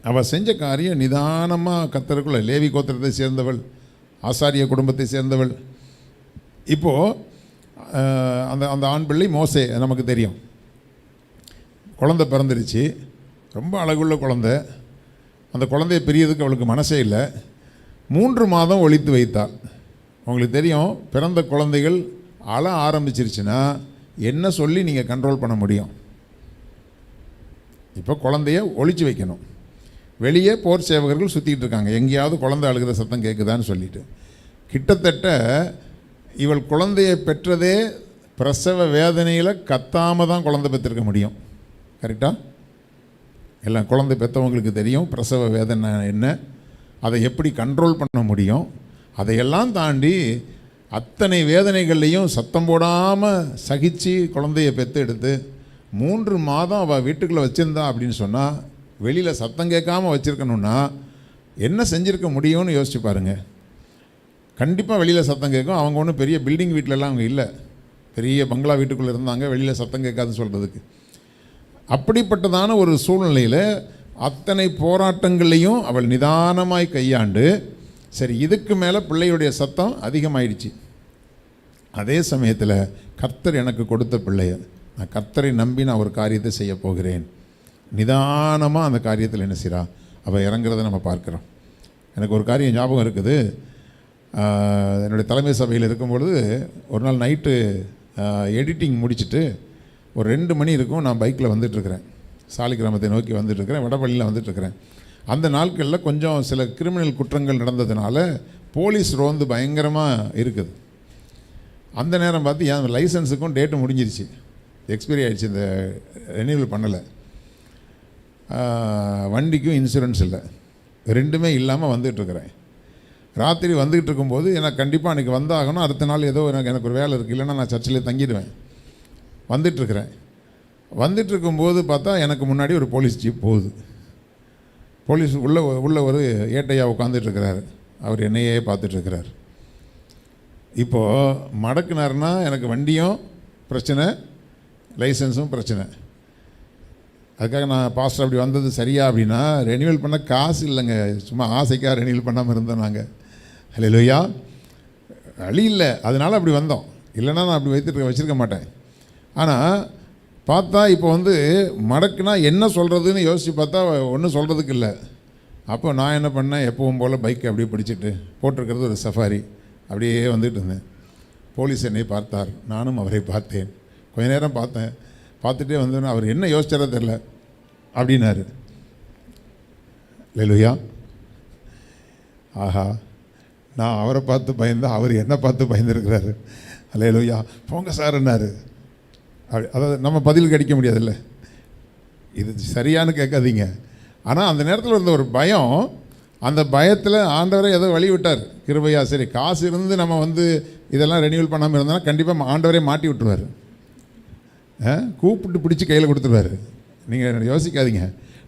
அவள் செஞ்ச காரியம் நிதானமாக கர்த்தருக்குள்ள. லேவி கோத்திரத்தை சேர்ந்தவள், ஆசாரிய குடும்பத்தை சேர்ந்தவள். இப்போது அந்த அந்த ஆண் பிள்ளை மோசே நமக்கு தெரியும். குழந்தை பிறந்துருச்சு, ரொம்ப அழகுள்ள குழந்தை. அந்த குழந்தைய பிரியதுக்கு அவளுக்கு மனசே இல்லை. 3 மாதம் ஒளித்து வைத்தாள். உங்களுக்கு தெரியும், பிறந்த குழந்தைகள் அழ ஆரம்பிச்சிருச்சுன்னா என்ன சொல்லி நீங்கள் கண்ட்ரோல் பண்ண முடியும்? இப்போ குழந்தைய ஒளிச்சு வைக்கணும். வெளியே போர் சேவகர்கள் சுற்றிக்கிட்டு இருக்காங்க, எங்கேயாவது குழந்தை அழுகிற சத்தம் கேட்குதான்னு சொல்லிட்டு. கிட்டத்தட்ட இவள் குழந்தையை பெற்றதே பிரசவ வேதனையில் கத்தாமல் தான் குழந்தை பெற்றிருக்க முடியும். கரெக்டாக? எல்லாம் குழந்தை பெற்றவங்களுக்கு தெரியும் பிரசவ வேதனை என்ன, அதை எப்படி கண்ட்ரோல் பண்ண முடியும். அதையெல்லாம் தாண்டி அத்தனை வேதனைகள்லையும் சத்தம் போடாமல் சகித்து குழந்தைய பெற்று எடுத்து 3 மாதம் அவள் வீட்டுக்குள்ளே வச்சுருந்தா அப்படின்னு சொன்னால், வெளியில் சத்தம் கேட்காமல் வச்சுருக்கணுன்னா என்ன செஞ்சுருக்க முடியும்னு யோசிச்சு பாருங்கள். கண்டிப்பாக வெளியில் சத்தம் கேட்கும். அவங்க ஒன்றும் பெரிய பில்டிங் வீட்டிலலாம் அவங்க இல்லை, பெரிய பங்களா வீட்டுக்குள்ளே இருந்தாங்க, வெளியில் சத்தம் கேட்காதுன்னு சொல்கிறதுக்கு. அப்படிப்பட்டதான ஒரு சூழ்நிலையில் அத்தனை போராட்டங்களையும் அவள் நிதானமாய் கையாண்டு, சரி இதுக்கு மேலே பிள்ளையுடைய சத்தம் அதிகமாயிடுச்சு. அதே சமயத்தில் கர்த்தர் எனக்கு கொடுத்த பிள்ளைய நான் கர்த்தரை நம்பி நான் ஒரு காரியத்தை செய்ய போகிறேன். நிதானமாக அந்த காரியத்தில் என்ன செய்கிறா அவள் இறங்குறத நம்ம பார்க்குறோம். எனக்கு ஒரு காரியம் ஞாபகம் இருக்குது. என்னுடைய தலைமை சபையில் இருக்கும்பொழுது ஒரு நாள் நைட்டு எடிட்டிங் முடிச்சுட்டு ஒரு 2 மணி இருக்கும், நான் பைக்கில் வந்துட்டுருக்கிறேன். சாலிகிராமத்தை நோக்கி வந்துட்டுருக்கிறேன், வடபள்ளியில் வந்துட்டுருக்கிறேன். அந்த நாட்களில் கொஞ்சம் சில கிரிமினல் குற்றங்கள் நடந்ததுனால போலீஸ் ரோந்து பயங்கரமாக இருக்குது. அந்த நேரம் பார்த்து என் லைசன்ஸுக்கும் டேட்டு முடிஞ்சிருச்சு, எக்ஸ்பைரி ஆகிடுச்சு, இந்த ரெனியூவல் பண்ணலை. வண்டிக்கும் இன்சூரன்ஸ் இல்லை, 2மே இல்லாமல் வந்துட்டுருக்கிறேன். ராத்திரி வந்துக்கிட்டு இருக்கும்போது எனக்கு கண்டிப்பாக அன்றைக்கி வந்தாகணும், அடுத்த நாள் ஏதோ எனக்கு ஒரு வேலை இருக்குது, இல்லைன்னா நான் சர்ச்சிலே தங்கிடுவேன். வந்துட்டுருக்கிறேன். வந்துட்டுருக்கும்போது பார்த்தா எனக்கு முன்னாடி ஒரு போலீஸ் ஜீப் போகுது. போலீஸ் உள்ள ஒரு ஏட்டையாக உட்காந்துட்ருக்கிறாரு. அவர் என்னையே பார்த்துட்ருக்கிறார். இப்போது மடக்குனார்னா எனக்கு வண்டியும் பிரச்சனை, லைசன்ஸும் பிரச்சனை. அதுக்காக நான் பாஸ்டர் அப்படி வந்தது சரியா அப்படின்னா, ரெனியூவல் பண்ண காசு இல்லைங்க, சும்மா ஆசைக்காக ரெனியூவல் பண்ணாமல் இருந்தோம் நாங்கள். ஹல்லேலூயா. வழி இல்லை, அதனால் அப்படி வந்தோம். இல்லைன்னா நான் அப்படி வச்சுருக்க மாட்டேன். ஆனால் பார்த்தா இப்போ மடக்குனா என்ன சொல்கிறதுன்னு யோசித்து பார்த்தா ஒன்றும் சொல்கிறதுக்கு இல்லை. அப்போ நான் என்ன பண்ணேன், எப்பவும் போல் பைக்கை அப்படியே பிடிச்சிட்டு போட்டிருக்கிறது ஒரு சஃபாரி, அப்படியே வந்துட்டு இருந்தேன். போலீஸ் என்னை பார்த்தார், நானும் அவரை பார்த்தேன். கொஞ்ச நேரம் பார்த்தேன். பார்த்துட்டே வந்தோன்னா அவர் என்ன யோசிச்சாரோ தெரில அப்படின்னாரு. ஹல்லேலூயா. ஆஹா, நான் அவரை பார்த்து பயந்தேன், அவர் என்னை பார்த்து பயந்துருக்கிறாரு. ஹல்லேலூயா. போங்க சார்ன்னாரு. அதாவது நம்ம பதில் கிடைக்க முடியாதுல்ல, இது சரியானு கேட்காதீங்க. ஆனால் அந்த நேரத்தில் இருந்த ஒரு பயம், அந்த பயத்தில் ஆண்டவரை ஏதோ வழி விட்டார். கிருபையா. சரி, காசு இருந்து நம்ம இதெல்லாம் ரெனியூவல் பண்ணாமல் இருந்தோம்னா கண்டிப்பாக ஆண்டவரே மாட்டி விட்டுருவார், கூப்பிட்டு பிடிச்சி கையில் கொடுத்துருவார். நீங்கள் யோசிக்காதீங்க,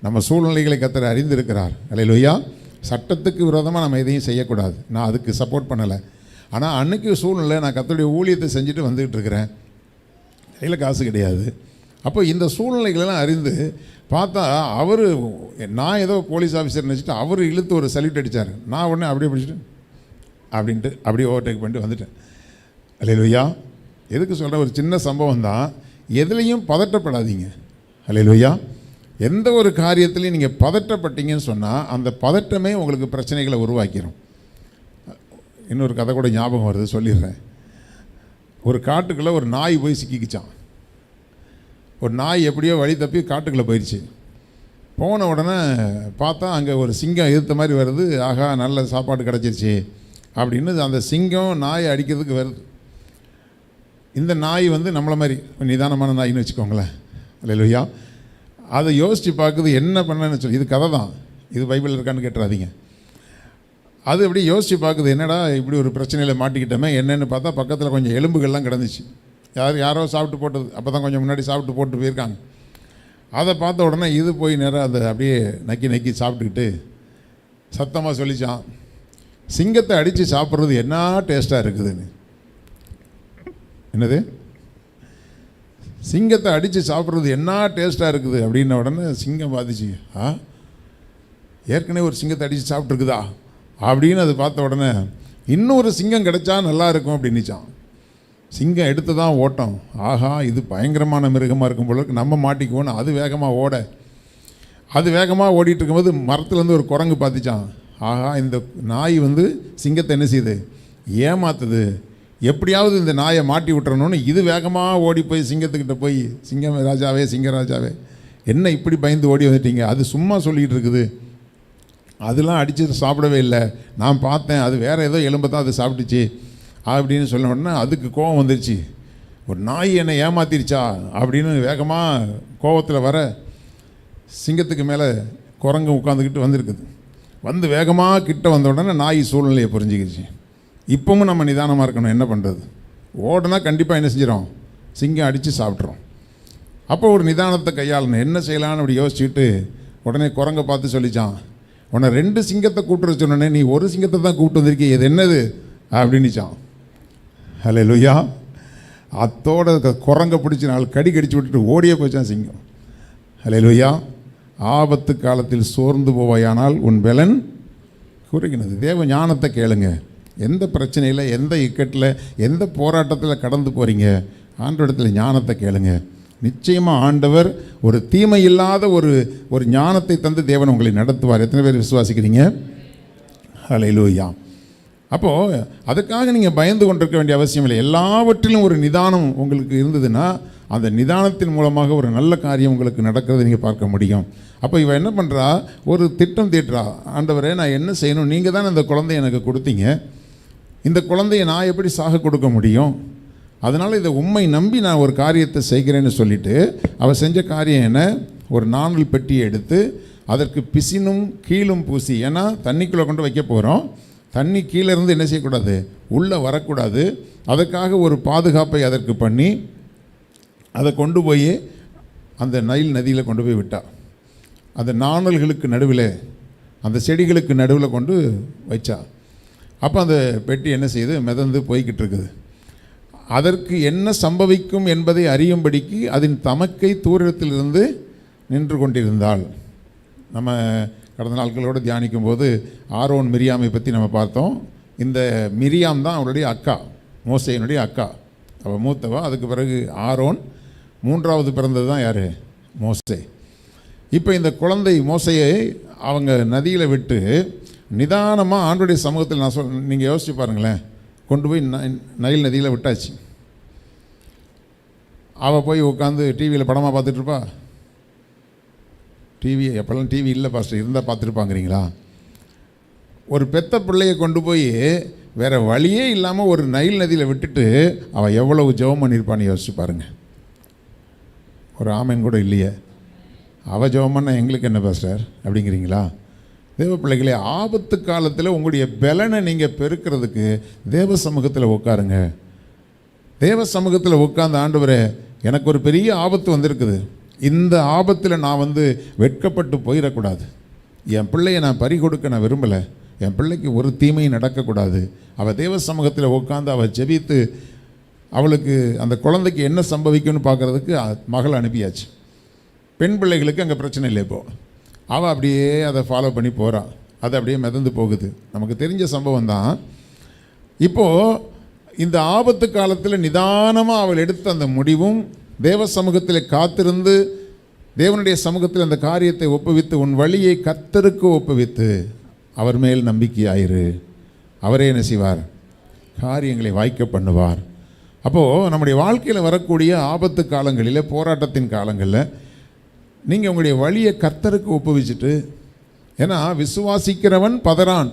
நம்ம சூழ்நிலைகளை கர்த்தர் அறிந்திருக்கிறார். ஹல்லேலூயா. சட்டத்துக்கு விரோதமாக நம்ம எதையும் செய்யக்கூடாது, நான் அதுக்கு சப்போர்ட் பண்ணலை. ஆனால் அன்றைக்கி சூழ்நிலை, நான் கர்த்தருடைய ஊழியத்தை செஞ்சுட்டு வந்துக்கிட்டு இருக்கிறேன், கையில் காசு கிடையாது. அப்போ இந்த சூழ்நிலைகளெல்லாம் அறிந்து பார்த்தா அவர், நான் ஏதோ போலீஸ் ஆஃபீஸர் நினச்சிட்டு அவர் இழுத்து ஒரு சல்யூட் அடித்தார். நான் உடனே அப்படியே பிடிச்சிட்டு அப்படின்ட்டு அப்படியே ஓவர்டேக் பண்ணிட்டு வந்துட்டேன். ஹல்லேலூயா. எதுக்கு சொல்கிற, ஒரு சின்ன சம்பவம் தான். எதுலேயும் பதட்டப்படாதீங்க. ஹல்லேலூயா. எந்த ஒரு காரியத்துலையும் நீங்கள் பதட்டப்பட்டீங்கன்னு சொன்னால் அந்த பதட்டமே உங்களுக்கு பிரச்சனைகளை உருவாக்கிடும். இன்னொரு கதை கூட ஞாபகம் வருது, சொல்லிடுறேன். ஒரு காட்டுக்குள்ளே ஒரு நாய் போய் சிக்கிக்கிச்சான். ஒரு நாய் எப்படியோ வழி தப்பி காட்டுக்குள்ளே போயிடுச்சு. போன உடனே பார்த்தா அங்கே ஒரு சிங்கம் எதிர்த்த மாதிரி வருது. ஆகா, நல்ல சாப்பாடு கிடச்சிருச்சு அப்படின்னு அந்த சிங்கம் நாயை அடிக்கிறதுக்கு வருது. இந்த நாய் வந்து நம்மளை மாதிரி நிதானமான நாயின்னு வச்சுக்கோங்களேன். அல்லேலூயா. அதை யோசித்து பார்க்குது, என்ன பண்ணேன்னு சொல்லி. இது கதை தான், இது பைபிள் இருக்கான்னு கேட்டுறாதீங்க. அது அப்படி யோசித்து பார்க்குது, என்னடா இப்படி ஒரு பிரச்சனையில் மாட்டிக்கிட்டோமே என்னென்னு பார்த்தா பக்கத்தில் கொஞ்சம் எலும்புகள்லாம் கிடந்துச்சு. யாரோ சாப்பிட்டு போட்டது. அப்போ தான் கொஞ்சம் முன்னாடி சாப்பிட்டு போட்டு போயிருக்காங்க. அதை பார்த்த உடனே இது போய் நேரம் அதை அப்படியே நக்கி நக்கி சாப்பிட்டுக்கிட்டு சத்தமாக சொல்லிச்சான், சிங்கத்தை அடித்து சாப்பிட்றது என்ன டேஸ்ட்டாக இருக்குதுன்னு. என்னது? சிங்கத்தை அடித்து சாப்பிட்றது என்ன டேஸ்ட்டாக இருக்குது அப்படின்ன உடனே சிங்கம் பார்த்துச்சு, ஏற்கனவே ஒரு சிங்கத்தை அடித்து சாப்பிட்ருக்குதா அப்படின்னு அது பார்த்த உடனே இன்னொரு சிங்கம் கிடைச்சா நல்லா இருக்கும் அப்படின்னுச்சான். சிங்கம் எடுத்து தான் ஓட்டம். ஆஹா, இது பயங்கரமான மிருகமாக இருக்கும் போல இருக்கு, நம்ம மாட்டிக்குவோன்னு அது வேகமாக ஓட, அது வேகமாக ஓடிட்டு இருக்கும்போது மரத்துலேருந்து ஒரு குரங்கு பார்த்துச்சான். ஆஹா, இந்த நாய் வந்து சிங்கத்தை என்ன செய்யுது, ஏமாத்துது, எப்படியாவது இந்த நாயை மாட்டி விட்டுறணும்னு இது வேகமாக ஓடி போய் சிங்கத்துக்கிட்ட போய், சிங்கம் ராஜாவே, சிங்கராஜாவே, என்ன இப்படி பயந்து ஓடி வந்துட்டீங்க, அது சும்மா சொல்லிகிட்டு இருக்குது, அதெல்லாம் அடித்து சாப்பிடவே இல்லை, நான் பார்த்தேன், அது வேறு ஏதோ எலும்பை தான் அது சாப்பிட்டுச்சு அப்படின்னு சொன்ன உடனே அதுக்கு கோபம் வந்துருச்சு. ஒரு நாய் என்னை ஏமாத்திருச்சா அப்படின்னு வேகமாக கோபத்தில் வர சிங்கத்துக்கு மேலே குரங்கு உட்காந்துக்கிட்டு வந்திருக்குது. வந்து வேகமாக கிட்ட வந்த உடனே நாய் சூழ்நிலையை புரிஞ்சுக்கிச்சு. இப்போவும் நம்ம நிதானமாக இருக்கணும். என்ன பண்ணுறது? ஓடுனா கண்டிப்பாக என்ன செஞ்சிடும், சிங்கம் அடித்து சாப்பிட்றோம். அப்போ ஒரு நிதானத்தை கையாளணும். என்ன செய்யலான்னு அப்படி யோசிச்சுட்டு உடனே குரங்கை பார்த்து சொல்லிச்சான், உன்னை 2 சிங்கத்தை கூப்பிட்டு வச்சோடனே நீ ஒரு சிங்கத்தை தான் கூப்பிட்டு வந்திருக்கீ, இது என்னது அப்படின்னுச்சான். அல்லேலூயா. அத்தோட குரங்கை பிடிச்சி 4 கடி கடிச்சு விட்டுட்டு ஓடியே போச்சான் சிங்கம். அல்லேலூயா. ஆபத்து காலத்தில் சோர்ந்து போவாயானால் உன் பலன் குறுகினது. தேவ ஞானத்தை கேளுங்க. எந்த பிரச்சனையில், எந்த இக்கட்டில், எந்த போராட்டத்தில் கடந்து போகிறீங்க, ஆண்டவரிடத்தில் ஞானத்தை கேளுங்க. நிச்சயமாக ஆண்டவர் ஒரு தீமை இல்லாத ஒரு ஞானத்தை தந்து தேவன் உங்களை நடத்துவார். எத்தனை பேர் விசுவாசிக்கிறீங்க? ஹல்லேலூயா. அப்போது அதுக்காக நீங்கள் பயந்து கொண்டிருக்க வேண்டிய அவசியம் இல்லை. எல்லாவற்றிலும் ஒரு நிதானம் உங்களுக்கு இருந்ததுன்னா அந்த நிதானத்தின் மூலமாக ஒரு நல்ல காரியம் உங்களுக்கு நடக்கிறத நீங்கள் பார்க்க முடியும். அப்போ இவன் என்ன பண்ணுறா, ஒரு திட்டம் தீட்டுறா. ஆண்டவரே, நான் என்ன செய்யணும், நீங்கள் தான் இந்த குழந்தைய எனக்கு கொடுத்தீங்க, இந்த குழந்தைய நான் எப்படி சாக கொடுக்க முடியும், அதனால் இதை உண்மை நம்பி நான் ஒரு காரியத்தை செய்கிறேன்னு சொல்லிவிட்டு அவள் செஞ்ச காரியம் என்ன, ஒரு நாணல் பெட்டியை எடுத்து அதற்கு பிசினும் கீழும் பூசி, ஏன்னா தண்ணிக்குள்ளே கொண்டு வைக்க போகிறோம், தண்ணி கீழே இருந்து என்ன செய்யக்கூடாது, உள்ளே வரக்கூடாது, அதற்காக ஒரு பாதுகாப்பை அதற்கு பண்ணி அதை கொண்டு போய் அந்த நைல் நதியில் கொண்டு போய் விட்டா. அந்த நாணல்களுக்கு நடுவில், அந்த செடிகளுக்கு நடுவில் கொண்டு வச்சா. அப்போ அந்த பெட்டி என்ன செய்யுது, மிதந்து போய்கிட்டு இருக்குது. அதற்கு என்ன சம்பவிக்கும் என்பதை அறியும்படிக்கு அதன் தமக்கை தூரத்திலிருந்து நின்று கொண்டிருந்தாள். நம்ம கடந்த நாட்களோடு தியானிக்கும் போது ஆரோன் மிரியாமை பற்றி நம்ம பார்த்தோம். இந்த மிரியாம் தான் அவருடைய அக்கா, மோசேயினுடைய அக்கா. அவள் மூத்தவா. அதுக்கு பிறகு ஆரோன், 3வது பிறந்தது தான் யார், மோசே. இப்போ இந்த குழந்தை மோசையை அவங்க நதியில் விட்டு நிதானமாக ஆண்டவருடைய சமூகத்தில், நான் நீங்கள் யோசிச்சு பாருங்களேன், கொண்டு போய் நைல் நதியில் விட்டாச்சு. அவள் போய் உட்காந்து டிவியில் படமாக பார்த்துட்ருப்பா. டிவி எப்போல்லாம் டிவி இல்லை பாஸ்டர், இருந்தால் பார்த்துருப்பாங்கிறீங்களா? ஒரு பெத்த பிள்ளையை கொண்டு போய் வேறு வழியே இல்லாமல் ஒரு நைல் நதியில் விட்டுட்டு அவள் எவ்வளவு ஜெபம் பண்ணியிருப்பான்னு யோசிச்சு பாருங்கள். ஒரு ஆமன் கூட இல்லையே, அவள் ஜெபம் பண்ண எங்களுக்கு என்ன பாஸ்டர் அப்படிங்கிறீங்களா? தேவ பிள்ளைகளே, ஆபத்து காலத்தில் உங்களுடைய பலனை நீங்கள் பெருக்கிறதுக்கு தேவ சமூகத்தில் உட்காருங்க. தேவ சமூகத்தில் உட்கார்ந்த, ஆண்டவரே, எனக்கு ஒரு பெரிய ஆபத்து வந்திருக்குது, இந்த ஆபத்தில் நான் வெட்கப்பட்டு போயிடக்கூடாது, என் பிள்ளையை நான் பறி கொடுக்க நான் விரும்பலை, என் பிள்ளைக்கு ஒரு தீமையும் நடக்கக்கூடாது. அவள் தேவ சமூகத்தில் உட்காந்து அவள் ஜெபித்து அவளுக்கு அந்த குழந்தைக்கு என்ன சம்பவிக்கும்னு பார்க்குறதுக்கு மகள் அனுப்பியாச்சு. பெண் பிள்ளைகளுக்கு அங்கே பிரச்சனை இல்லை. இப்போது அவள் அப்படியே அதை ஃபாலோ பண்ணி போகிறாள். அது அப்படியே மிதந்து போகுது. நமக்கு தெரிஞ்ச சம்பவம் தான். இப்போது இந்த ஆபத்து காலத்தில் நிதானமாக அவள் எடுத்த அந்த முடிவும், தேவ சமூகத்தில் காத்திருந்து தேவனுடைய சமூகத்தில் அந்த காரியத்தை ஒப்புவித்து, உன் வழியை கர்த்தருக்கு ஒப்புவித்து அவர் மேல் நம்பிக்கையாயிரு, அவரே என்ன செய்வார், காரியங்களை வாய்க்க பண்ணுவார். அப்போது நம்முடைய வாழ்க்கையில் வரக்கூடிய ஆபத்து காலங்களில், போராட்டத்தின் காலங்களில் நீங்கள் உங்களுடைய வழியை கர்த்தருக்கு ஒப்புவிச்சுட்டு, ஏன்னா விசுவாசிக்கிறவன் பதறான்.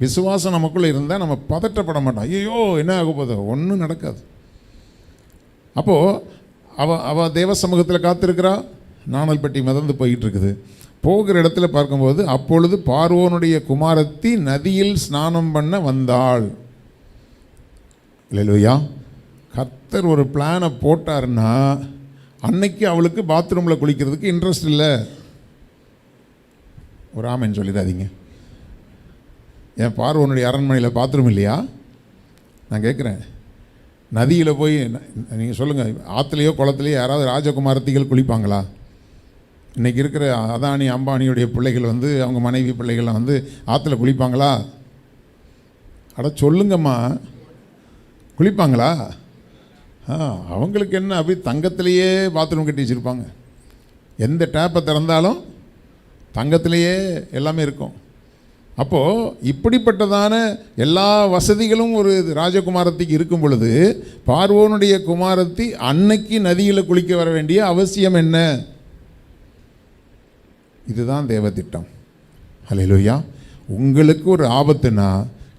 விசுவாசம் நமக்குள்ளே இருந்தால் நம்ம பதட்டப்பட மாட்டோம். ஐயோ என்ன ஆக போதோ, ஒன்றும் நடக்காது. அப்போது அவள் தேவ சமூகத்தில் காத்திருக்கிறா. நாணல் பெட்டி மிதந்து போயிட்டு இருக்குது. போகிற இடத்துல பார்க்கும்போது, அப்பொழுது பார்வோனுடைய குமாரத்தி நதியில் ஸ்நானம் பண்ண வந்தாள். இல்லையா? கர்த்தர் ஒரு பிளானை போட்டாருன்னா அன்னைக்கு அவளுக்கு பாத்ரூமில் குளிக்கிறதுக்கு இன்ட்ரெஸ்ட் இல்லை. ஒரு ஆமைன்னு சொல்லிடாதீங்க. ஏன் பார்வோனுடைய அரண்மனையில் பாத்ரூம் இல்லையா? நான் கேட்குறேன். நதியில் போய் நீங்கள் சொல்லுங்கள், ஆற்றுலையோ குளத்துலையோ யாராவது ராஜகுமாரத்திகள் குளிப்பாங்களா? இன்றைக்கி இருக்கிற அதானி அம்பானியுடைய பிள்ளைகள் வந்து, அவங்க மனைவி பிள்ளைகள்லாம் வந்து ஆற்றுல குளிப்பாங்களா? அட சொல்லுங்கம்மா, குளிப்பாங்களா? அவங்களுக்கு என்ன, அப்படி தங்கத்திலேயே பாத்ரூம் கட்டி வச்சுருப்பாங்க. எந்த டேப்பை திறந்தாலும் தங்கத்திலேயே எல்லாமே இருக்கும். அப்போது இப்படிப்பட்டதான எல்லா வசதிகளும் ஒரு ராஜகுமாரத்திக்கு இருக்கும் பொழுது, பார்வோனுடைய குமாரத்தி அன்னைக்கு நதியில் குளிக்க வர வேண்டிய அவசியம் என்ன? இதுதான் தேவ திட்டம். ஹல்லேலூயா. உங்களுக்கு ஒரு ஆபத்துனா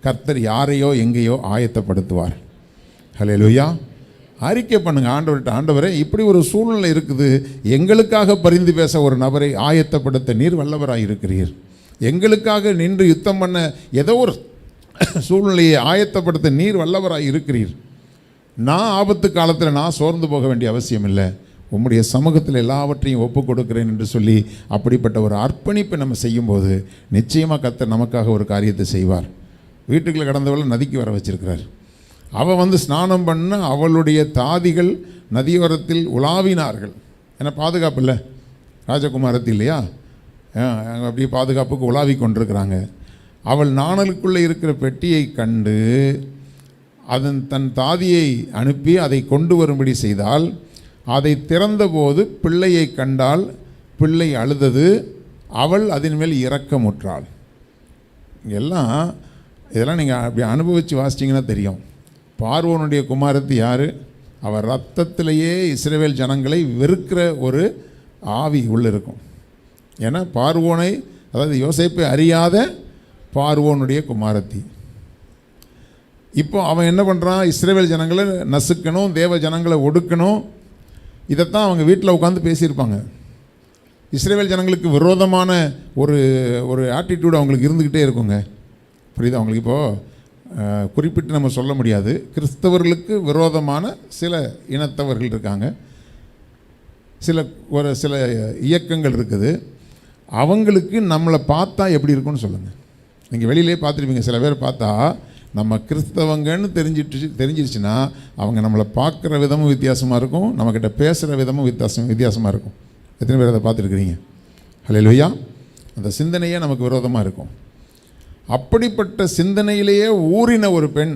கர்த்தர் யாரையோ எங்கேயோ ஆயத்தப்படுத்துவார். ஹல்லேலூயா. அறிக்கை பண்ணுங்க ஆண்டவர்கிட்ட, ஆண்டவரே இப்படி ஒரு சூழ்நிலை இருக்குது, எங்களுக்காக பரிந்து பேச ஒரு நபரை ஆயத்தப்படுத்த நீர் வல்லவராக இருக்கிறீர். எங்களுக்காக நின்று யுத்தம் பண்ண ஏதோ ஒரு சூழ்நிலையை ஆயத்தப்படுத்த நீர் வல்லவராக இருக்கிறீர். நான் ஆபத்து காலத்தில் நான் சோர்ந்து போக வேண்டிய அவசியம் இல்லை. உம்முடைய சமூகத்தில் எல்லாவற்றையும் ஒப்புக் கொடுக்கிறேன் என்று சொல்லி அப்படிப்பட்ட ஒரு அர்ப்பணிப்பை நம்ம செய்யும்போது நிச்சயமாக கர்த்தர் நமக்காக ஒரு காரியத்தை செய்வார். வீட்டுக்குள்ளே கடந்தவளை நதிக்கு வர வச்சிருக்கிறார். அவள் வந்து ஸ்நானம் பண்ண அவளுடைய தாதிகள் நதியோரத்தில் உலாவினார்கள். ஏன்னா பாதுகாப்பு இல்லை, ராஜகுமாரத்தி இல்லையா, அப்படியே பாதுகாப்புக்கு உலாவி கொண்டிருக்கிறாங்க. அவள் நாணலுக்குள்ளே இருக்கிற பெட்டியை கண்டு அதன் தன் தாதியை அனுப்பி அதை கொண்டு வரும்படி செய்தால், அதை திறந்தபோது பிள்ளையை கண்டால், பிள்ளை அழுதது, அவள் அதன் மேல் இரக்கமுற்றாள். இதெல்லாம் நீங்கள் அப்படி அனுபவித்து வாசிச்சிங்கன்னா தெரியும். பார்வோனுடைய குமாரத்தி யார்? அவர் ரத்தத்திலேயே இஸ்ரவேல் ஜனங்களை வெறுக்கிற ஒரு ஆவி உள்ளே இருக்கும். ஏன்னா பார்வோனை, அதாவது யோசேப்பை அறியாத பார்வோனுடைய குமாரத்தி. இப்போ அவன் என்ன பண்ணுறான்? இஸ்ரவேல் ஜனங்களை நசுக்கணும், தேவ ஜனங்களை ஒடுக்கணும். இதைத்தான் அவங்க வீட்டில் உட்காந்து பேசியிருப்பாங்க. இஸ்ரவேல் ஜனங்களுக்கு விரோதமான ஒரு ஆட்டிடியூட் அவங்களுக்கு இருந்துக்கிட்டே இருக்குங்க. புரியுது அவங்களுக்கு? இப்போது குறிப்பிட்டு நம்ம சொல்ல முடியாது. கிறிஸ்தவர்களுக்கு விரோதமான சில இனத்தவர்கள் இருக்காங்க, சில இயக்கங்கள் இருக்குது. அவங்களுக்கு நம்மளை பார்த்தா எப்படி இருக்குன்னு சொல்லுங்கள். நீங்கள் வெளியிலே பார்த்துருப்பீங்க, சில பேர் பார்த்தா நம்ம கிறிஸ்தவங்கன்னு தெரிஞ்சிருச்சுன்னா அவங்க நம்மளை பார்க்குற விதமும் வித்தியாசமாக இருக்கும், நம்மக்கிட்ட பேசுகிற விதமும் வித்தியாசமாக இருக்கும். எத்தனை பேர் அதை பார்த்துருக்குறீங்க? ஹல்லேலூயா. அந்த சிந்தனையே நமக்கு விரோதமாக இருக்கும். அப்படிப்பட்ட சிந்தனையிலேயே ஊறின ஒரு பெண்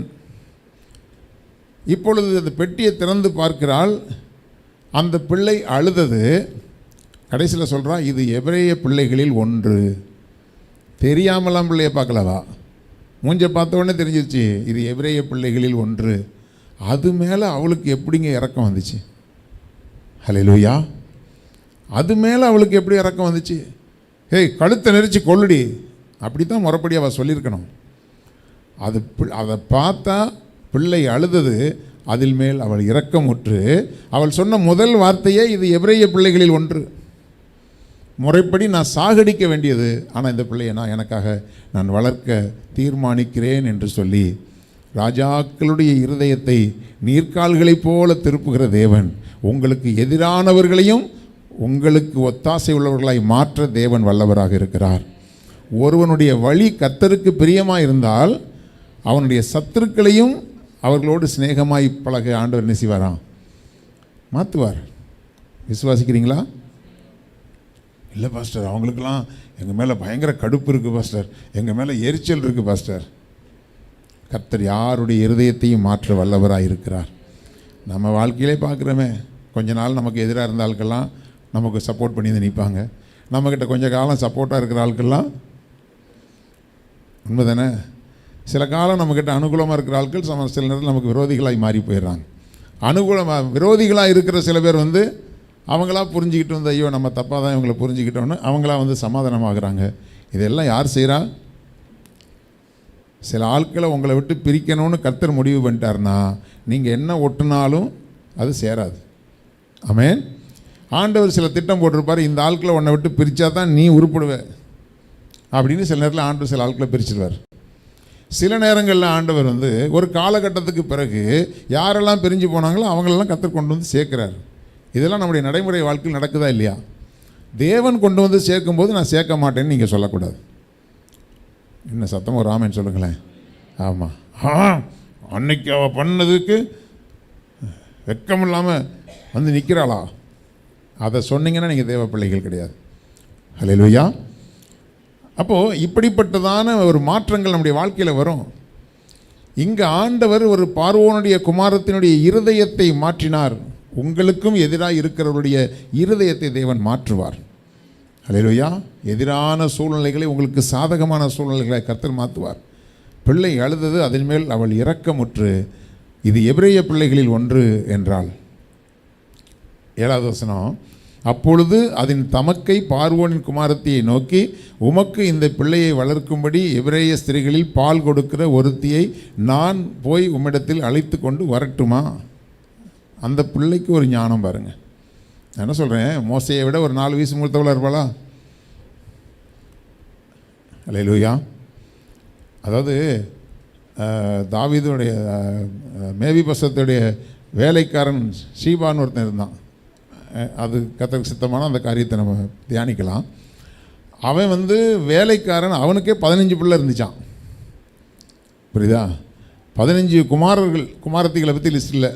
இப்பொழுது அந்த பெட்டியை திறந்து பார்க்கிறாள். அந்த பிள்ளை அழுதது. கடைசியில் சொல்கிறா, இது எபிரேய பிள்ளைகளில் ஒன்று. தெரியாமலாம் பிள்ளையை பார்க்கலவா, மூஞ்சை பார்த்த உடனே தெரிஞ்சிருச்சு இது எபிரேய பிள்ளைகளில் ஒன்று. அது மேலே அவளுக்கு எப்படிங்க இறக்கம் வந்துச்சு? ஹல்லேலூயா. அது மேலே அவளுக்கு எப்படி இறக்கம் வந்துச்சு? கழுத்தை நெரிச்சு கொல்லுடி, அப்படி தான் முறைப்படி அவள் சொல்லியிருக்கணும். அதை பார்த்தா பிள்ளை அழுதது, அதில் மேல் அவள் இரக்கமுற்று அவள் சொன்ன முதல் வார்த்தையே இது எபிரேய பிள்ளைகளில் ஒன்று. முறைப்படி நான் சாகடிக்க வேண்டியது, ஆனால் இந்த பிள்ளையை எனக்காக நான் வளர்க்க தீர்மானிக்கிறேன் என்று சொல்லி, ராஜாக்களுடைய இருதயத்தை நீர்க்கால்களைப் போல திருப்புகிற தேவன் உங்களுக்கு எதிரானவர்களையும் உங்களுக்கு ஒத்தாசை உள்ளவர்களாய் மாற்ற தேவன் வல்லவராக இருக்கிறார். ஒருவனுடைய வழி கர்த்தருக்கு பிரியமாக இருந்தால் அவனுடைய சத்துருக்களையும் அவர்களோடு சிநேகமாய் பழக ஆண்டவர் என்ன செய்வாராம்? மாற்றுவார். விசுவாசிக்கிறீங்களா? இல்லை பாஸ்டர், அவங்களுக்கெல்லாம் எங்கள் மேலே பயங்கர கடுப்பு இருக்குது பாஸ்டர், எங்கள் மேலே எரிச்சல் இருக்குது பாஸ்டர். கர்த்தர் யாருடைய இருதயத்தையும் மாற்ற வல்லவராக இருக்கிறார். நம்ம வாழ்க்கையிலே பார்க்குறோமே, கொஞ்ச நாள் நமக்கு எதிராக இருந்த ஆட்கள்லாம் நமக்கு சப்போர்ட் பண்ணி தான் நிற்பாங்க. நம்மக்கிட்ட கொஞ்சம் காலம் சப்போர்ட்டாக இருக்கிற ஆட்கள்லாம், உண்மை தானே, சில காலம் நம்மக்கிட்ட அனுகூலமாக இருக்கிற ஆட்கள் சில நேரத்தில் நமக்கு விரோதிகளாய் மாறி போயிடுறாங்க. விரோதிகளாக இருக்கிற சில பேர் வந்து அவங்களா புரிஞ்சுக்கிட்டு வந்து ஐயோ நம்ம தப்பாக தான் இவங்களை புரிஞ்சுக்கிட்டோன்னு அவங்களா வந்து சமாதானமாகறாங்க. இதெல்லாம் யார் செய்கிறா? சில ஆட்களை உங்களை விட்டு பிரிக்கணும்னு கர்த்தர் முடிவு பண்ணிட்டாருன்னா நீங்கள் என்ன ஒட்டுனாலும் அது சேராது. ஆமென். ஆண்டவர் சில திட்டம் போட்டிருப்பார், இந்த ஆட்களை உன்னை விட்டு பிரித்தா தான் நீ உருப்படுவ அப்படின்னு. சில நேரத்தில் ஆண்டவர் சில ஆட்களை பிரிச்சிடுவார். சில நேரங்களில் ஆண்டவர் வந்து ஒரு காலகட்டத்துக்கு பிறகு யாரெல்லாம் பிரிஞ்சு போனாங்களோ அவங்களெல்லாம் கர்த்தர் கொண்டு வந்து சேர்க்குறாரு. இதெல்லாம் நம்முடைய நடைமுறை வாழ்க்கையில் நடக்குதா இல்லையா? தேவன் கொண்டு வந்து சேர்க்கும்போது நான் சேர்க்க மாட்டேன்னு நீங்கள் சொல்லக்கூடாது. என்ன சத்தமாக ராமன் சொல்லுங்களேன். ஆமாம், அன்னைக்கு அவள் பண்ணதுக்கு வெக்கம் இல்லாமல் வந்து நிற்கிறாளா, அதை சொன்னீங்கன்னா நீங்கள் தேவ பிள்ளைகள் கிடையாது. ஹல்லேலூயா. அப்போது இப்படிப்பட்டதான ஒரு மாற்றங்கள் நம்முடைய வாழ்க்கையில் வரும். இங்கே ஆண்டவர் ஒரு பார்வோனுடைய குமாரத்தினுடைய இருதயத்தை மாற்றினார். உங்களுக்கும் எதிராக இருக்கிறவருடைய இருதயத்தை தேவன் மாற்றுவார். ஹல்லேலூயா. எதிரான சூழ்நிலைகளை உங்களுக்கு சாதகமான சூழ்நிலைகளை கர்த்தர் மாற்றுவார். பிள்ளை அழுதது, அதன் மேல் அவள் இரக்கமுற்று இது எபிரேய பிள்ளைகளில் ஒன்று என்றாள். 7வது வசனம், அப்பொழுது அதன் தமக்கை பார்வோனின் குமாரத்தியை நோக்கி, உமக்கு இந்த பிள்ளையை வளர்க்கும்படி எபிரேய ஸ்திரீகளில் பால் கொடுக்கிற ஒருத்தியை நான் போய் உம்மிடத்தில் அழைத்து கொண்டு வரட்டுமா? அந்த பிள்ளைக்கு ஒரு ஞானம் பாருங்கள். நான் என்ன சொல்கிறேன், மோசையை விட ஒரு 4 வயசு மூத்தவளாக இருப்பாளா? அல்லேலூயா. அதாவது தாவீதுடைய மேவிபசத்துடைய வேலைக்காரன் ஷீபான்னு ஒருத்தன் இருந்தான். அது கர்த்தருக்கு சித்தமான அந்த காரியத்தை நம்ம தியானிக்கலாம். அவன் வந்து வேலைக்காரன், அவனுக்கே 15 பிள்ளை இருந்துச்சான். புரியுதா? 15 குமாரத்திகளை பற்றி லிஸ்ட் இல்லை,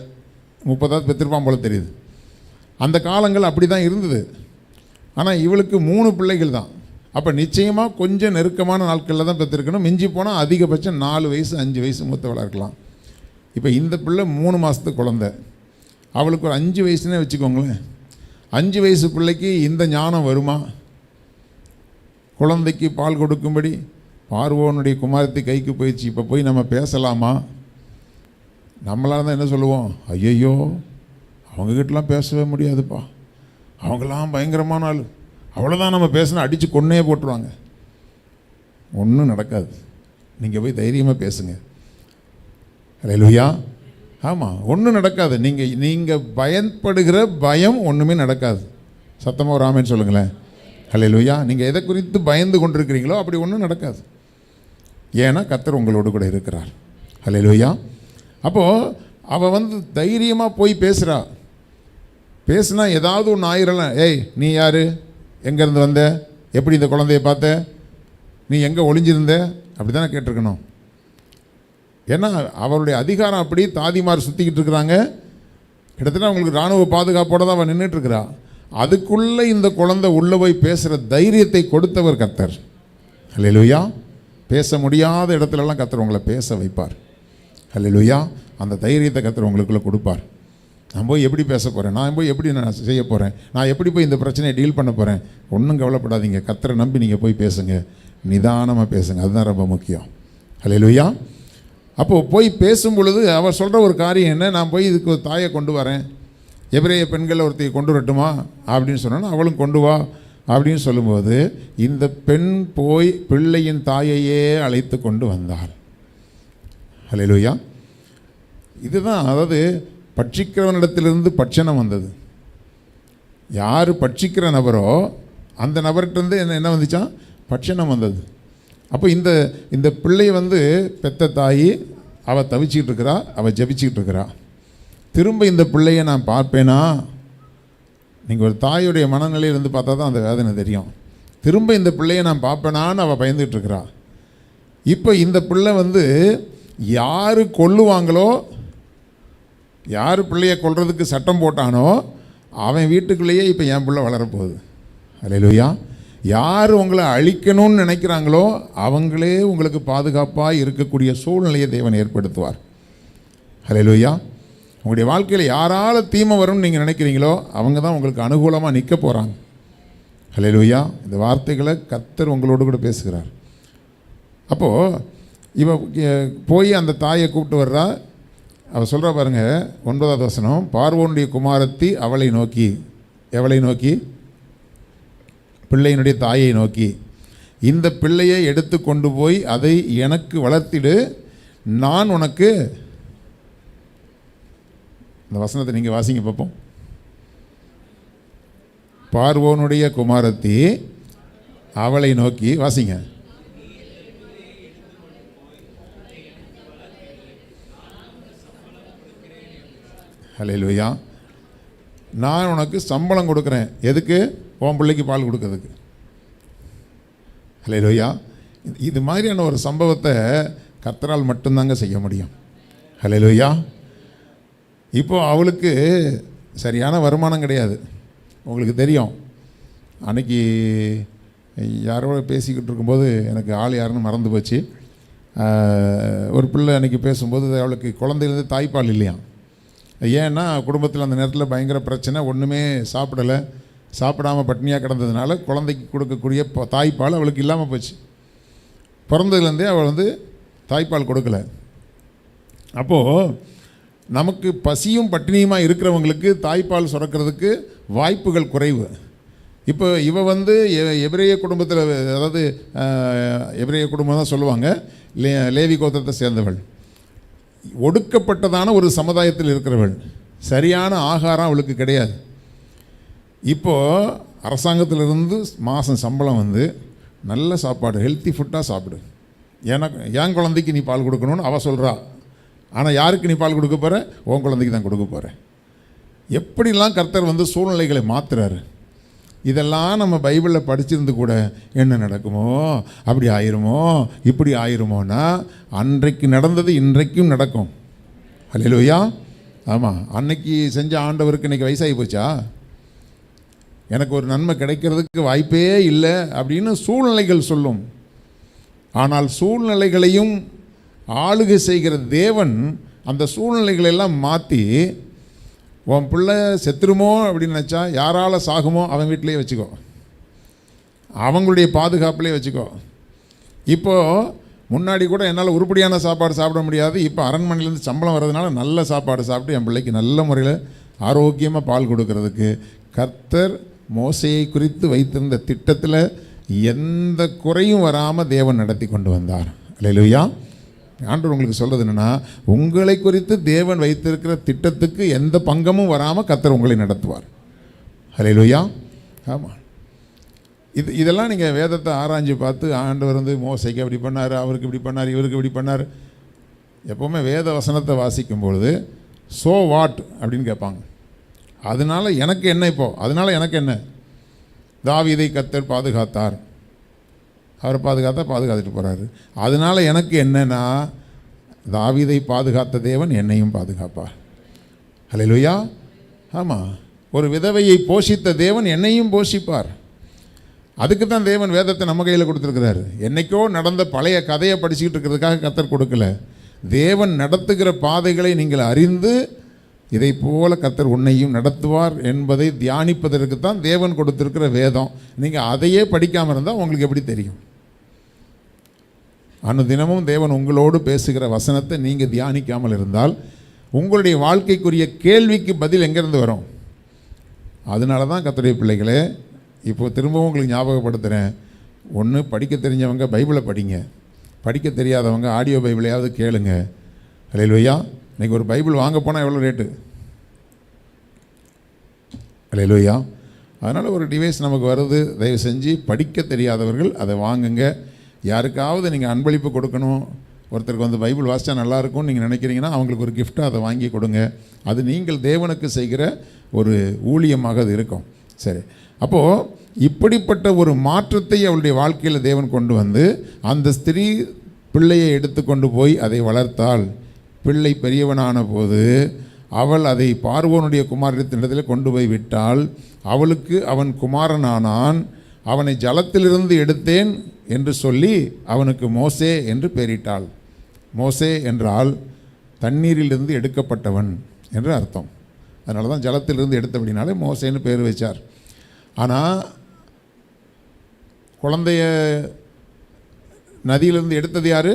30வது பெற்றிருப்பான் போல தெரியுது. அந்த காலங்கள் அப்படி தான் இருந்தது. ஆனால் இவளுக்கு 3 பிள்ளைகள் தான். அப்போ நிச்சயமாக கொஞ்சம் நெருக்கமான நாட்களில் தான் பெற்றிருக்கணும். மிஞ்சி போனால் அதிகபட்சம் 4 வயசு 5 வயசு மூத்தவளாக இருக்கலாம். இப்போ இந்த பிள்ளை 3 மாதத்துக்கு குழந்தை, அவளுக்கு ஒரு 5 வயசுன்னே வச்சுக்கோங்களேன். 5 வயசு பிள்ளைக்கு இந்த ஞானம் வருமா? குழந்தைக்கு பால் கொடுக்கும்படி பார்வோனுடைய குமாரத்தி கைக்கு போயிடுச்சு, இப்போ போய் நம்ம பேசலாமா? நம்மளால தான் என்ன சொல்லுவோம், ஐயையோ அவங்கக்கிட்டலாம் பேசவே முடியாதுப்பா, அவங்களாம் பயங்கரமான ஆள், அவ்வளோதான் நம்ம பேசினா அடித்து கொன்னே போட்டுருவாங்க. ஒன்றும் நடக்காது. நீங்கள் போய் தைரியமாக பேசுங்க. அல்லேலூயா. ஆமாம், ஒன்றும் நடக்காது. நீங்கள் பயப்படுகிற பயம் ஒன்றுமே நடக்காது. சத்தமாக ஒரு ஆமென் சொல்லுங்களேன். அல்லேலூயா. நீங்கள் எதை குறித்து பயந்து கொண்டிருக்கிறீங்களோ அப்படி ஒன்றும் நடக்காது. ஏன்னா கர்த்தர் உங்களோடு கூட இருக்கிறார். அல்லேலூயா. அப்போது அவள் வந்து தைரியமாக போய் பேசுகிறா. பேசுனா ஏதாவது ஒன்று ஆயிரலாம். ஏய் நீ யார், எங்கேருந்து வந்த, எப்படி இந்த குழந்தைய பார்த்த, நீ எங்கே ஒளிஞ்சிருந்த, அப்படி தானே கேட்டிருக்கணும். ஏன்னா அவருடைய அதிகாரம் அப்படி. தாதிமார் சுற்றிக்கிட்டு இருக்கிறாங்க, கிட்டத்தட்ட அவங்களுக்கு இராணுவ பாதுகாப்போடு தான் அவன் நின்றுட்டுருக்கிறா. அதுக்குள்ளே இந்த குழந்தை உள்ளே போய் பேசுகிற தைரியத்தை கொடுத்தவர் கர்த்தர். அல்லேலூயா. பேச முடியாத இடத்துலலாம் கர்த்தர் உங்களை பேச வைப்பார். அல்லேலூயா. அந்த தைரியத்தை கர்த்தர் உங்களுக்குள்ளே கொடுப்பார். நான் போய் எப்படி பேச போகிறேன், நான் போய் எப்படி நான் செய்ய போகிறேன், நான் எப்படி போய் இந்த பிரச்சனையை டீல் பண்ண போகிறேன், ஒன்றும் கவலைப்படாதீங்க. கர்த்தரை நம்பி நீங்கள் போய் பேசுங்க, நிதானமாக பேசுங்க, அதுதான் ரொம்ப முக்கியம். அல்லேலூயா. அப்போது போய் பேசும் பொழுது அவர் சொல்கிற ஒரு காரியம் என்ன, நான் போய் இதுக்கு ஒரு தாயை கொண்டு வரேன், எபிரேய பெண்களை ஒருத்தையை கொண்டு வரட்டுமா அப்படின்னு சொன்னோன்னா அவளும் கொண்டு வா அப்படின்னு சொல்லும்போது இந்த பெண் போய் பிள்ளையின் தாயையே அழைத்து கொண்டு வந்தாள். அல்லேலூயா. இதுதான், அதாவது பட்சிக்கிறவனிடத்திலிருந்து பட்சணம் வந்தது. யார் பட்சிக்கிற நபரோ அந்த நபர்கிட்டருந்து என்ன வந்துச்சான், பட்சணம் வந்தது. அப்போ இந்த பிள்ளை வந்து பெத்த தாய், அவள் தவிச்சிக்கிட்டு இருக்கிறா, அவள் ஜபிச்சிக்கிட்டு இருக்கிறா. திரும்ப இந்த பிள்ளையை நான் பார்ப்பேனா? நீங்கள் ஒரு தாயுடைய மனநிலையிலேருந்து பார்த்தா தான் அந்த வேதனை தெரியும். திரும்ப இந்த பிள்ளையை நான் பார்ப்பேனான்னு அவள் பயந்துகிட்டு இருக்கிறா. இப்போ இந்த பிள்ளை வந்து யார் கொல்லுவாங்களோ, யார் பிள்ளையை கொல்றதுக்கு சட்டம் போட்டானோ அவன் வீட்டுக்குள்ளேயே இப்போ என் பிள்ளை வளரப்போகுது. அல்லேலூயா. யார் உங்களை அழிக்கணும்னு நினைக்கிறாங்களோ அவங்களே உங்களுக்கு பாதுகாப்பாக இருக்கக்கூடிய சூழ்நிலையை தேவன் ஏற்படுத்துவார். அல்லேலூயா. உங்களுடைய வாழ்க்கையில் யாரால் தீமை வரும்னு நீங்கள் நினைக்கிறீங்களோ அவங்க தான் உங்களுக்கு அனுகூலமாக நிற்க போகிறாங்க. அல்லேலூயா. இந்த வார்த்தைகளை கர்த்தர் உங்களோடு கூட பேசுகிறார். அப்போது இவ போய் அந்த தாயை கூப்பிட்டு வர்றா. அவள் சொல்கிறா பாருங்க, 9வது வசனம், பார்வோனுடைய குமாரத்தி அவளை நோக்கி, எவளை நோக்கி? பிள்ளையினுடைய தாயை நோக்கி, இந்த பிள்ளையை எடுத்து கொண்டு போய் அதை எனக்கு வளர்த்திடு, நான் உனக்கு. இந்த வசனத்தை நீங்கள் வாசிங்க பார்ப்போம். பார்வோனுடைய குமாரத்தி அவளை நோக்கி, வாசிங்க. ஹல்லேலூயா. நான் உனக்கு சம்பளம் கொடுக்குறேன். எதுக்கு? உன் பிள்ளைக்கு பால் கொடுக்கறதுக்கு. ஹல்லேலூயா. இது மாதிரியான ஒரு சம்பவத்தை கர்த்தரால் மட்டும்தாங்க செய்ய முடியும். ஹல்லேலூயா. இப்போ அவளுக்கு சரியான வருமானம் கிடையாது. உங்களுக்கு தெரியும், அன்னைக்கு யாரோட பேசிக்கிட்டு இருக்கும்போது எனக்கு ஆள் யாருன்னு மறந்து போச்சு. ஒரு பிள்ளை அன்றைக்கி பேசும்போது அவளுக்கு குழந்தையிலேருந்து தாய்ப்பால் இல்லையா. ஏன்னா குடும்பத்தில் அந்த நேரத்தில் பயங்கர பிரச்சனை, ஒன்றுமே சாப்பிடலை, சாப்பிடாமல் பட்னியாக கிடந்ததுனால குழந்தைக்கு கொடுக்கக்கூடிய தாய்ப்பால் அவளுக்கு இல்லாமல் போச்சு. பிறந்ததுலேருந்தே அவள் தாய்ப்பால் கொடுக்கல. அப்போது நமக்கு பசியும் பட்டினியுமாக இருக்கிறவங்களுக்கு தாய்ப்பால் சுரக்கிறதுக்கு வாய்ப்புகள் குறைவு. இப்போ இவ எபிரேய குடும்பத்தில், அதாவது எபிரேய குடும்பம் தான் சொல்லுவாங்க, லேவி கோத்திரத்தை சேர்ந்தவள், ஒடுக்கப்பட்டதான ஒரு சமுதாயத்தில் இருக்கிறவள். சரியான ஆகாரம் அவளுக்கு கிடையாது. இப்போது அரசாங்கத்திலிருந்து மாதம் சம்பளம் நல்ல சாப்பாடு, ஹெல்த்தி ஃபுட்டாக சாப்பிடு, எனக்கு என் குழந்தைக்கு நீ பால் கொடுக்கணும்னு அவள் சொல்கிறா. ஆனால் யாருக்கு நீ பால் கொடுக்க போகிற? உன் குழந்தைக்கு தான் கொடுக்க போகிற. எப்படிலாம் கர்த்தர் சூழ்நிலைகளை மாற்றுறாரு. இதெல்லாம் நம்ம பைபிளில் படிச்சிருந்து கூட என்ன நடக்குமோ, அப்படி ஆயிருமோ, இப்படி ஆயிருமோன்னா அன்றைக்கு நடந்தது இன்றைக்கும் நடக்கும். ஹல்லேலூயா. ஆமாம், அன்னைக்கு செஞ்ச ஆண்டவருக்கு இன்றைக்கி வயசாகி போச்சா? எனக்கு ஒரு நன்மை கிடைக்கிறதுக்கு வாய்ப்பே இல்லை அப்படின்னு சூழ்நிலைகள் சொல்லும். ஆனால் சூழ்நிலைகளையும் ஆளுகை செய்கிற தேவன் அந்த சூழ்நிலைகளெல்லாம் மாற்றி, உன் பிள்ளை செத்துருமோ அப்படின்னு நினச்சா யாரால் சாகுமோ அவன் வீட்டிலேயே வச்சுக்கோ, அவங்களுடைய பாதுகாப்புலேயே வச்சுக்கோ. இப்போது முன்னாடி கூட என்னால் உருப்படியான சாப்பாடு சாப்பிட முடியாது, இப்போ அரண்மனையிலேருந்து சம்பளம் வர்றதுனால நல்ல சாப்பாடு சாப்பிட்டு என் பிள்ளைக்கு நல்ல முறையில் ஆரோக்கியமாக பால் கொடுக்கறதுக்கு கர்த்தர் மோசையை குறித்து வைத்திருந்த திட்டத்தில் எந்த குறையும் வராமல் தேவன் நடத்தி கொண்டு வந்தார். அல்லேலூயா. ஆண்டவர் உங்களுக்கு சொல்கிறது என்னென்னா, உங்களை குறித்து தேவன் வைத்திருக்கிற திட்டத்துக்கு எந்த பங்கமும் வராமல் கர்த்தர் உங்களை நடத்துவார். அல்லேலூயா. ஆமாம், இதெல்லாம் நீங்கள் வேதத்தை ஆராய்ஞ்சு பார்த்து ஆண்டவர் மோசைக்கு அப்படி பண்ணார், அவருக்கு இப்படி பண்ணார், இவருக்கு இப்படி பண்ணார். எப்போவுமே வேத வசனத்தை வாசிக்கும் பொழுது ஸோ வாட் அப்படின்னு கேட்பாங்க. அதனால் எனக்கு என்ன? இப்போது அதனால் எனக்கு என்ன? தாவீதை கர்த்தர் பாதுகாத்தார், அவரை பாதுகாத்துட்டு போகிறாரு. அதனால் எனக்கு என்னன்னா, தாவீதை பாதுகாத்த தேவன் என்னையும் பாதுகாப்பார். ஹல்லேலூயா. ஆமாம், ஒரு விதவையை போஷித்த தேவன் என்னையும் போஷிப்பார். அதுக்கு தான் தேவன் வேதத்தை நம்ம கையில் கொடுத்துருக்கிறாரு. என்னைக்கோ நடந்த பழைய கதையை படிச்சுக்கிட்டு இருக்கிறதுக்காக கர்த்தர் கொடுக்கல. தேவன் நடத்துகிற பாதைகளை நீங்கள் அறிந்து இதை போல கர்த்தர் உன்னையும் நடத்துவார் என்பதை தியானிப்பதற்கு தான் தேவன் கொடுத்திருக்கிற வேதம். நீங்கள் அதையே படிக்காமல் இருந்தால் உங்களுக்கு எப்படி தெரியும்? அனுதினமும் தேவன் உங்களோடு பேசுகிற வசனத்தை நீங்கள் தியானிக்காமல் இருந்தால் உங்களுடைய வாழ்க்கைக்குரிய கேள்விக்கு பதில் எங்கேருந்து வரும்? அதனால தான் கர்த்தருடைய பிள்ளைகளே, இப்போ திரும்பவும் உங்களுக்கு ஞாபகப்படுத்துகிறேன். ஒன்று, படிக்க தெரிஞ்சவங்க பைபிளை படிங்க, படிக்க தெரியாதவங்க ஆடியோ பைபிளையாவது கேளுங்க. அல்லேலூயா. இன்றைக்கி ஒரு பைபிள் வாங்க போனால் எவ்வளோ ரேட்டு? அல்லேலூயா. அதனால் ஒரு டிவைஸ் நமக்கு வருது, தயவு செஞ்சு படிக்க தெரியாதவர்கள் அதை வாங்குங்க. யாருக்காவது நீங்கள் அன்பளிப்பு கொடுக்கணும், ஒருத்தருக்கு பைபிள் வாசித்தா நல்லாயிருக்கும்னு நீங்கள் நினைக்கிறீங்கன்னா அவங்களுக்கு ஒரு கிஃப்ட்டாக அதை வாங்கி கொடுங்க. அது நீங்கள் தேவனுக்கு செய்கிற ஒரு ஊழியமாக அது இருக்கும். சரி, அப்போது இப்படிப்பட்ட ஒரு மாற்றத்தை அவளுடைய வாழ்க்கையில் தேவன் கொண்டு அந்த ஸ்திரீ பிள்ளையை எடுத்து கொண்டு போய் அதை வளர்த்தாள். பிள்ளை பெரியவனான போது அவள் அதை பார்வோனுடைய குமாரத்தினிடத்தில் கொண்டு போய் விட்டாள். அவளுக்கு அவன் குமாரனானான். அவனை ஜலத்திலிருந்து எடுத்தேன் என்று சொல்லி அவனுக்கு மோசே என்று பெயரிட்டாள். மோசே என்றால் தண்ணீரிலிருந்து எடுக்கப்பட்டவன் என்று அர்த்தம். அதனால தான் ஜலத்திலிருந்து எடுத்தபடினாலே மோசேன்னு பேர் வச்சார். ஆனால் குழந்தைய நதியிலிருந்து எடுத்தது யார்?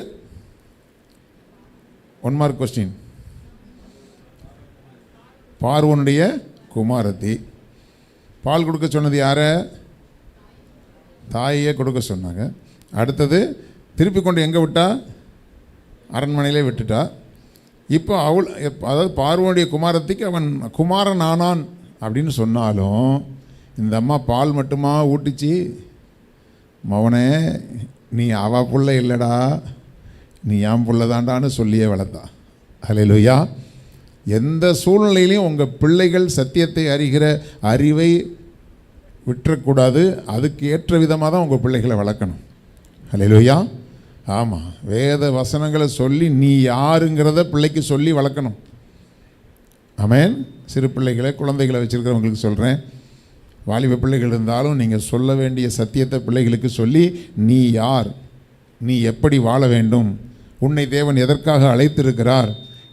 1 மார்க் கொஸ்டின். பார்வோனுடைய குமாரத்தி. பால் கொடுக்க சொன்னது யாரை? தாயே கொடுக்க சொன்னாங்க. அடுத்தது திருப்பி கொண்டு எங்கே விட்டா? அரண்மனையிலே விட்டுட்டா. இப்போ அதாவது பார்வோனுடைய குமாரத்திக்கு அவன் குமாரன் ஆனான் அப்படின்னு சொன்னாலும் இந்த அம்மா பால் மட்டுமா ஊட்டிச்சு? மவனே, நீ அவ புள்ள இல்லைடா, நீ என் புள்ள தாண்டான்னு சொல்லியே வளர்த்தா. ஹல்லேலூயா. எந்த சூழ்நிலையிலையும் உங்கள் பிள்ளைகள் சத்தியத்தை அறிகிற அறிவை விட்டுறக்கூடாது. அதுக்கு ஏற்ற விதமாக தான் உங்கள் பிள்ளைகளை வளர்க்கணும். ஹல்லேலூயா. ஆமாம், வேத வசனங்களை சொல்லி நீ யாருங்கிறத பிள்ளைக்கு சொல்லி வளர்க்கணும். ஆமென். சிறு பிள்ளைகளை, குழந்தைகளை வச்சுருக்கிறவங்களுக்கு சொல்கிறேன், வாலிப பிள்ளைகள் இருந்தாலும் நீங்கள் சொல்ல வேண்டிய சத்தியத்தை பிள்ளைகளுக்கு சொல்லி, நீ யார், நீ எப்படி வாழ வேண்டும், உன்னை தேவன் எதற்காக அழைத்திருக்கிறார்,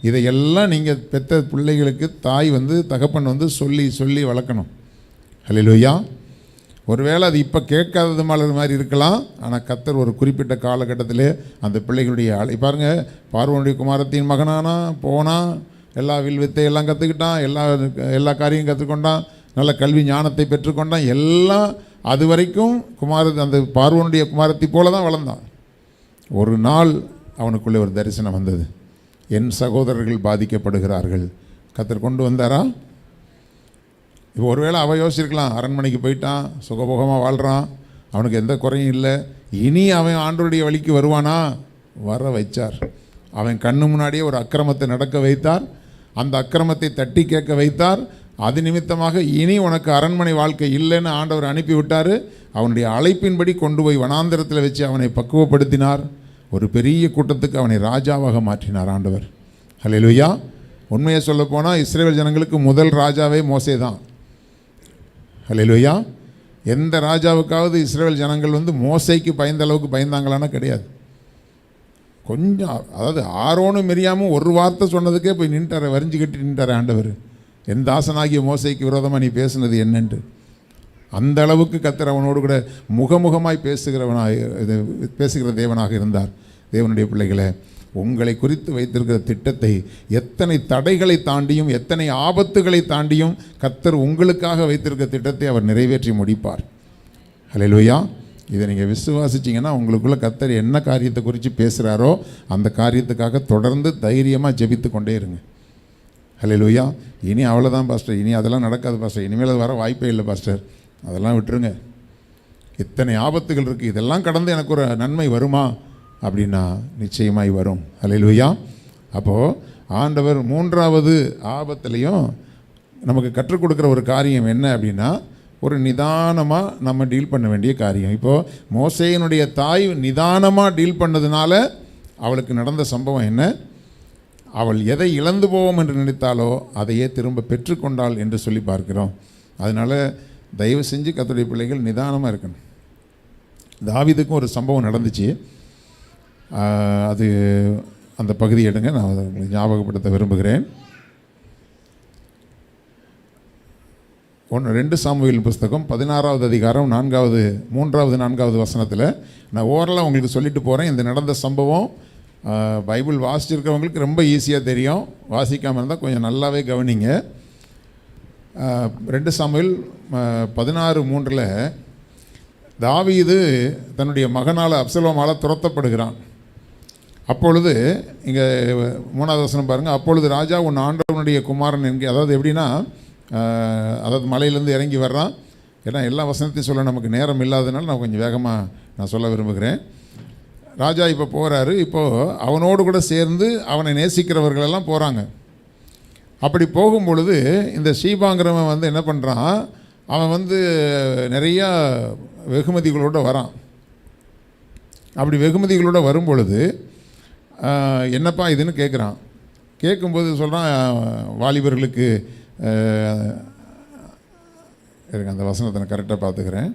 இதையெல்லாம் நீங்கள் பெற்ற பிள்ளைகளுக்கு தாய் தகப்பன் சொல்லி சொல்லி வளர்க்கணும். ஹல்லேலூயா. ஒருவேளை அது இப்போ கேட்காதது மாதிரி இருக்கலாம். ஆனால் கர்த்தர் ஒரு குறிப்பிட்ட காலகட்டத்தில் அந்த பிள்ளைகளுடைய பாருங்கள், பார்வோனுடைய குமாரத்தின் மகனானா, போனால் எல்லா வில்வித்தை எல்லாம் கற்றுக்கிட்டான், எல்லா காரியம் கற்றுக்கொண்டான், நல்ல கல்வி ஞானத்தை பெற்றுக்கொண்டான், எல்லாம் அது வரைக்கும் அந்த பார்வோனுடைய குமாரத்தி போல தான் வளர்ந்தான். ஒரு நாள் அவனுக்குள்ளே ஒரு தரிசனம் வந்தது. என் சகோதரர்கள் பாதிக்கப்படுகிறார்கள். கர்த்தர் கொண்டு வந்தாரா? இப்போ ஒருவேளை அவள் யோசிச்சிருக்கலாம், அரண்மனைக்கு போயிட்டான், சுகபோகமாக வாழ்கிறான், அவனுக்கு எந்த குறையும் இல்லை, இனி அவன் ஆண்டவருடைய வழிக்கு வருவானா? வர வைச்சார். அவன் கண்ணு முன்னாடியே ஒரு அக்கிரமத்தை நடக்க வைத்தார். அந்த அக்கிரமத்தை தட்டி கேட்க வைத்தார். அது நிமித்தமாக இனி உனக்கு அரண்மனை வாழ்க்கை இல்லைன்னு ஆண்டவர் அனுப்பிவிட்டார். அவனுடைய அழைப்பின்படி கொண்டு போய் வனாந்திரத்தில் வச்சு அவனை பக்குவப்படுத்தினார். ஒரு பெரிய கூட்டத்துக்கு அவனை ராஜாவாக மாற்றினார் ஆண்டவர். ஹல்லேலூயா. உண்மையை சொல்லப்போனால் இஸ்ரவேல் ஜனங்களுக்கு முதல் ராஜாவே மோசே தான். ஹல்லேலூயா. எந்த ராஜாவுக்காவது இஸ்ரவேல் ஜனங்கள் மோசேக்கு பயந்த அளவுக்கு பயந்தாங்களான்னா கிடையாது. கொஞ்சம், அதாவது ஆரோனும் மிரியாமும் ஒரு வார்த்தை சொன்னதுக்கே போய் நின்ட்டார், வரிஞ்சு கட்டி நின்ட்டார் ஆண்டவர். என் தாசனாகிய மோசேக்கு விரோதமாக நீ பேசுனது என்னென்று. அந்த அளவுக்கு கர்த்தர் அவனோடு கூட முகமுகமாய் பேசுகிற தேவனாக இருந்தார். தேவனுடைய பிள்ளைகளை, உங்களை குறித்து வைத்திருக்கிற திட்டத்தை எத்தனை தடைகளை தாண்டியும் எத்தனை ஆபத்துகளை தாண்டியும் கர்த்தர் உங்களுக்காக வைத்திருக்கிற திட்டத்தை அவர் நிறைவேற்றி முடிப்பார். ஹல்லேலூயா. இதை நீங்கள் விசுவாசிச்சிங்கன்னா உங்களுக்குள்ள கர்த்தர் என்ன காரியத்தை குறித்து பேசுகிறாரோ அந்த காரியத்துக்காக தொடர்ந்து தைரியமாக ஜெபித்து கொண்டே இருங்க. ஹல்லேலூயா. இனி அவ்வளோதான் பாஸ்டர், இனி அதெல்லாம் நடக்காது பாஸ்டர், இனிமேல் அது வர வாய்ப்பே இல்லை பாஸ்டர், அதெல்லாம் விட்டுருங்க. இத்தனை ஆபத்துகள் இருக்குது, இதெல்லாம் கடந்து எனக்கு ஒரு நன்மை வருமா அப்படின்னா நிச்சயமாய் வரும். ஹல்லேலூயா. அப்போது ஆண்டவர் 3வது ஆபத்துலேயும் நமக்கு கற்றுக் கொடுக்குற ஒரு காரியம் என்ன அப்படின்னா, ஒரு நிதானமாக நம்ம டீல் பண்ண வேண்டிய காரியம். இப்போது மோசேயினுடைய தாய் நிதானமாக டீல் பண்ணதுனால அவளுக்கு நடந்த சம்பவம் என்ன? அவள் எதை இழந்து போவோம் என்று நினைத்தாலோ அதையே திரும்ப பெற்றுக்கொண்டாள் என்று சொல்லி பார்க்கிறோம். அதனால் தயவு செஞ்சு கர்த்தருடைய பிள்ளைகள் நிதானமாக இருக்கணும். தாவீதுக்கும் ஒரு சம்பவம் நடந்துச்சு. அது அந்த பகுதி எடுங்க, நான் அதை உங்களுக்கு ஞாபகப்படுத்த விரும்புகிறேன். 2 சாமுவேல் புஸ்தகம் 16வது அதிகாரம் 3வது 4வது வசனத்தில் நான் ஓரலாக உங்களுக்கு சொல்லிட்டு போகிறேன். இந்த நடந்த சம்பவம் பைபிள் வாசிச்சிருக்கிறவங்களுக்கு ரொம்ப ஈஸியாக தெரியும், வாசிக்காமல் இருந்தால் கொஞ்சம் நல்லாவே கவனிங்க. 2 சாமுவேல் 16:3 தாவீது தன்னுடைய மகனால் அப்சலோமால் துரத்தப்படுகிறான். அப்பொழுது இங்கே 3வது வசனம் பாருங்கள். அப்பொழுது ராஜா உன் ஆண்டவனுடைய குமாரன் என்கிற, அதாவது எப்படின்னா, அதாவது மலையிலேருந்து இறங்கி வர்றான். ஏன்னா எல்லா வசனத்தையும் சொல்ல நமக்கு நேரம் இல்லாததுனால நான் கொஞ்சம் வேகமாக நான் சொல்ல விரும்புகிறேன். ராஜா இப்போ போகிறாரு. இப்போது அவனோடு கூட சேர்ந்து அவனை நேசிக்கிறவர்களெல்லாம் போகிறாங்க. அப்படி போகும்பொழுது இந்த ஷீபாங்கிறவன் என்ன பண்ணுறான், அவன் நிறையா வெகுமதிகளோடு வரான். அப்படி வெகுமதிகளோடு வரும்பொழுது என்னப்பா இதுன்னு கேட்குறான். கேட்கும்போது சொல்கிறான், வாலிபர்களுக்கு எனக்கு அந்த வசனத்தை நான் கரெக்டாக பார்த்துக்கிறேன்.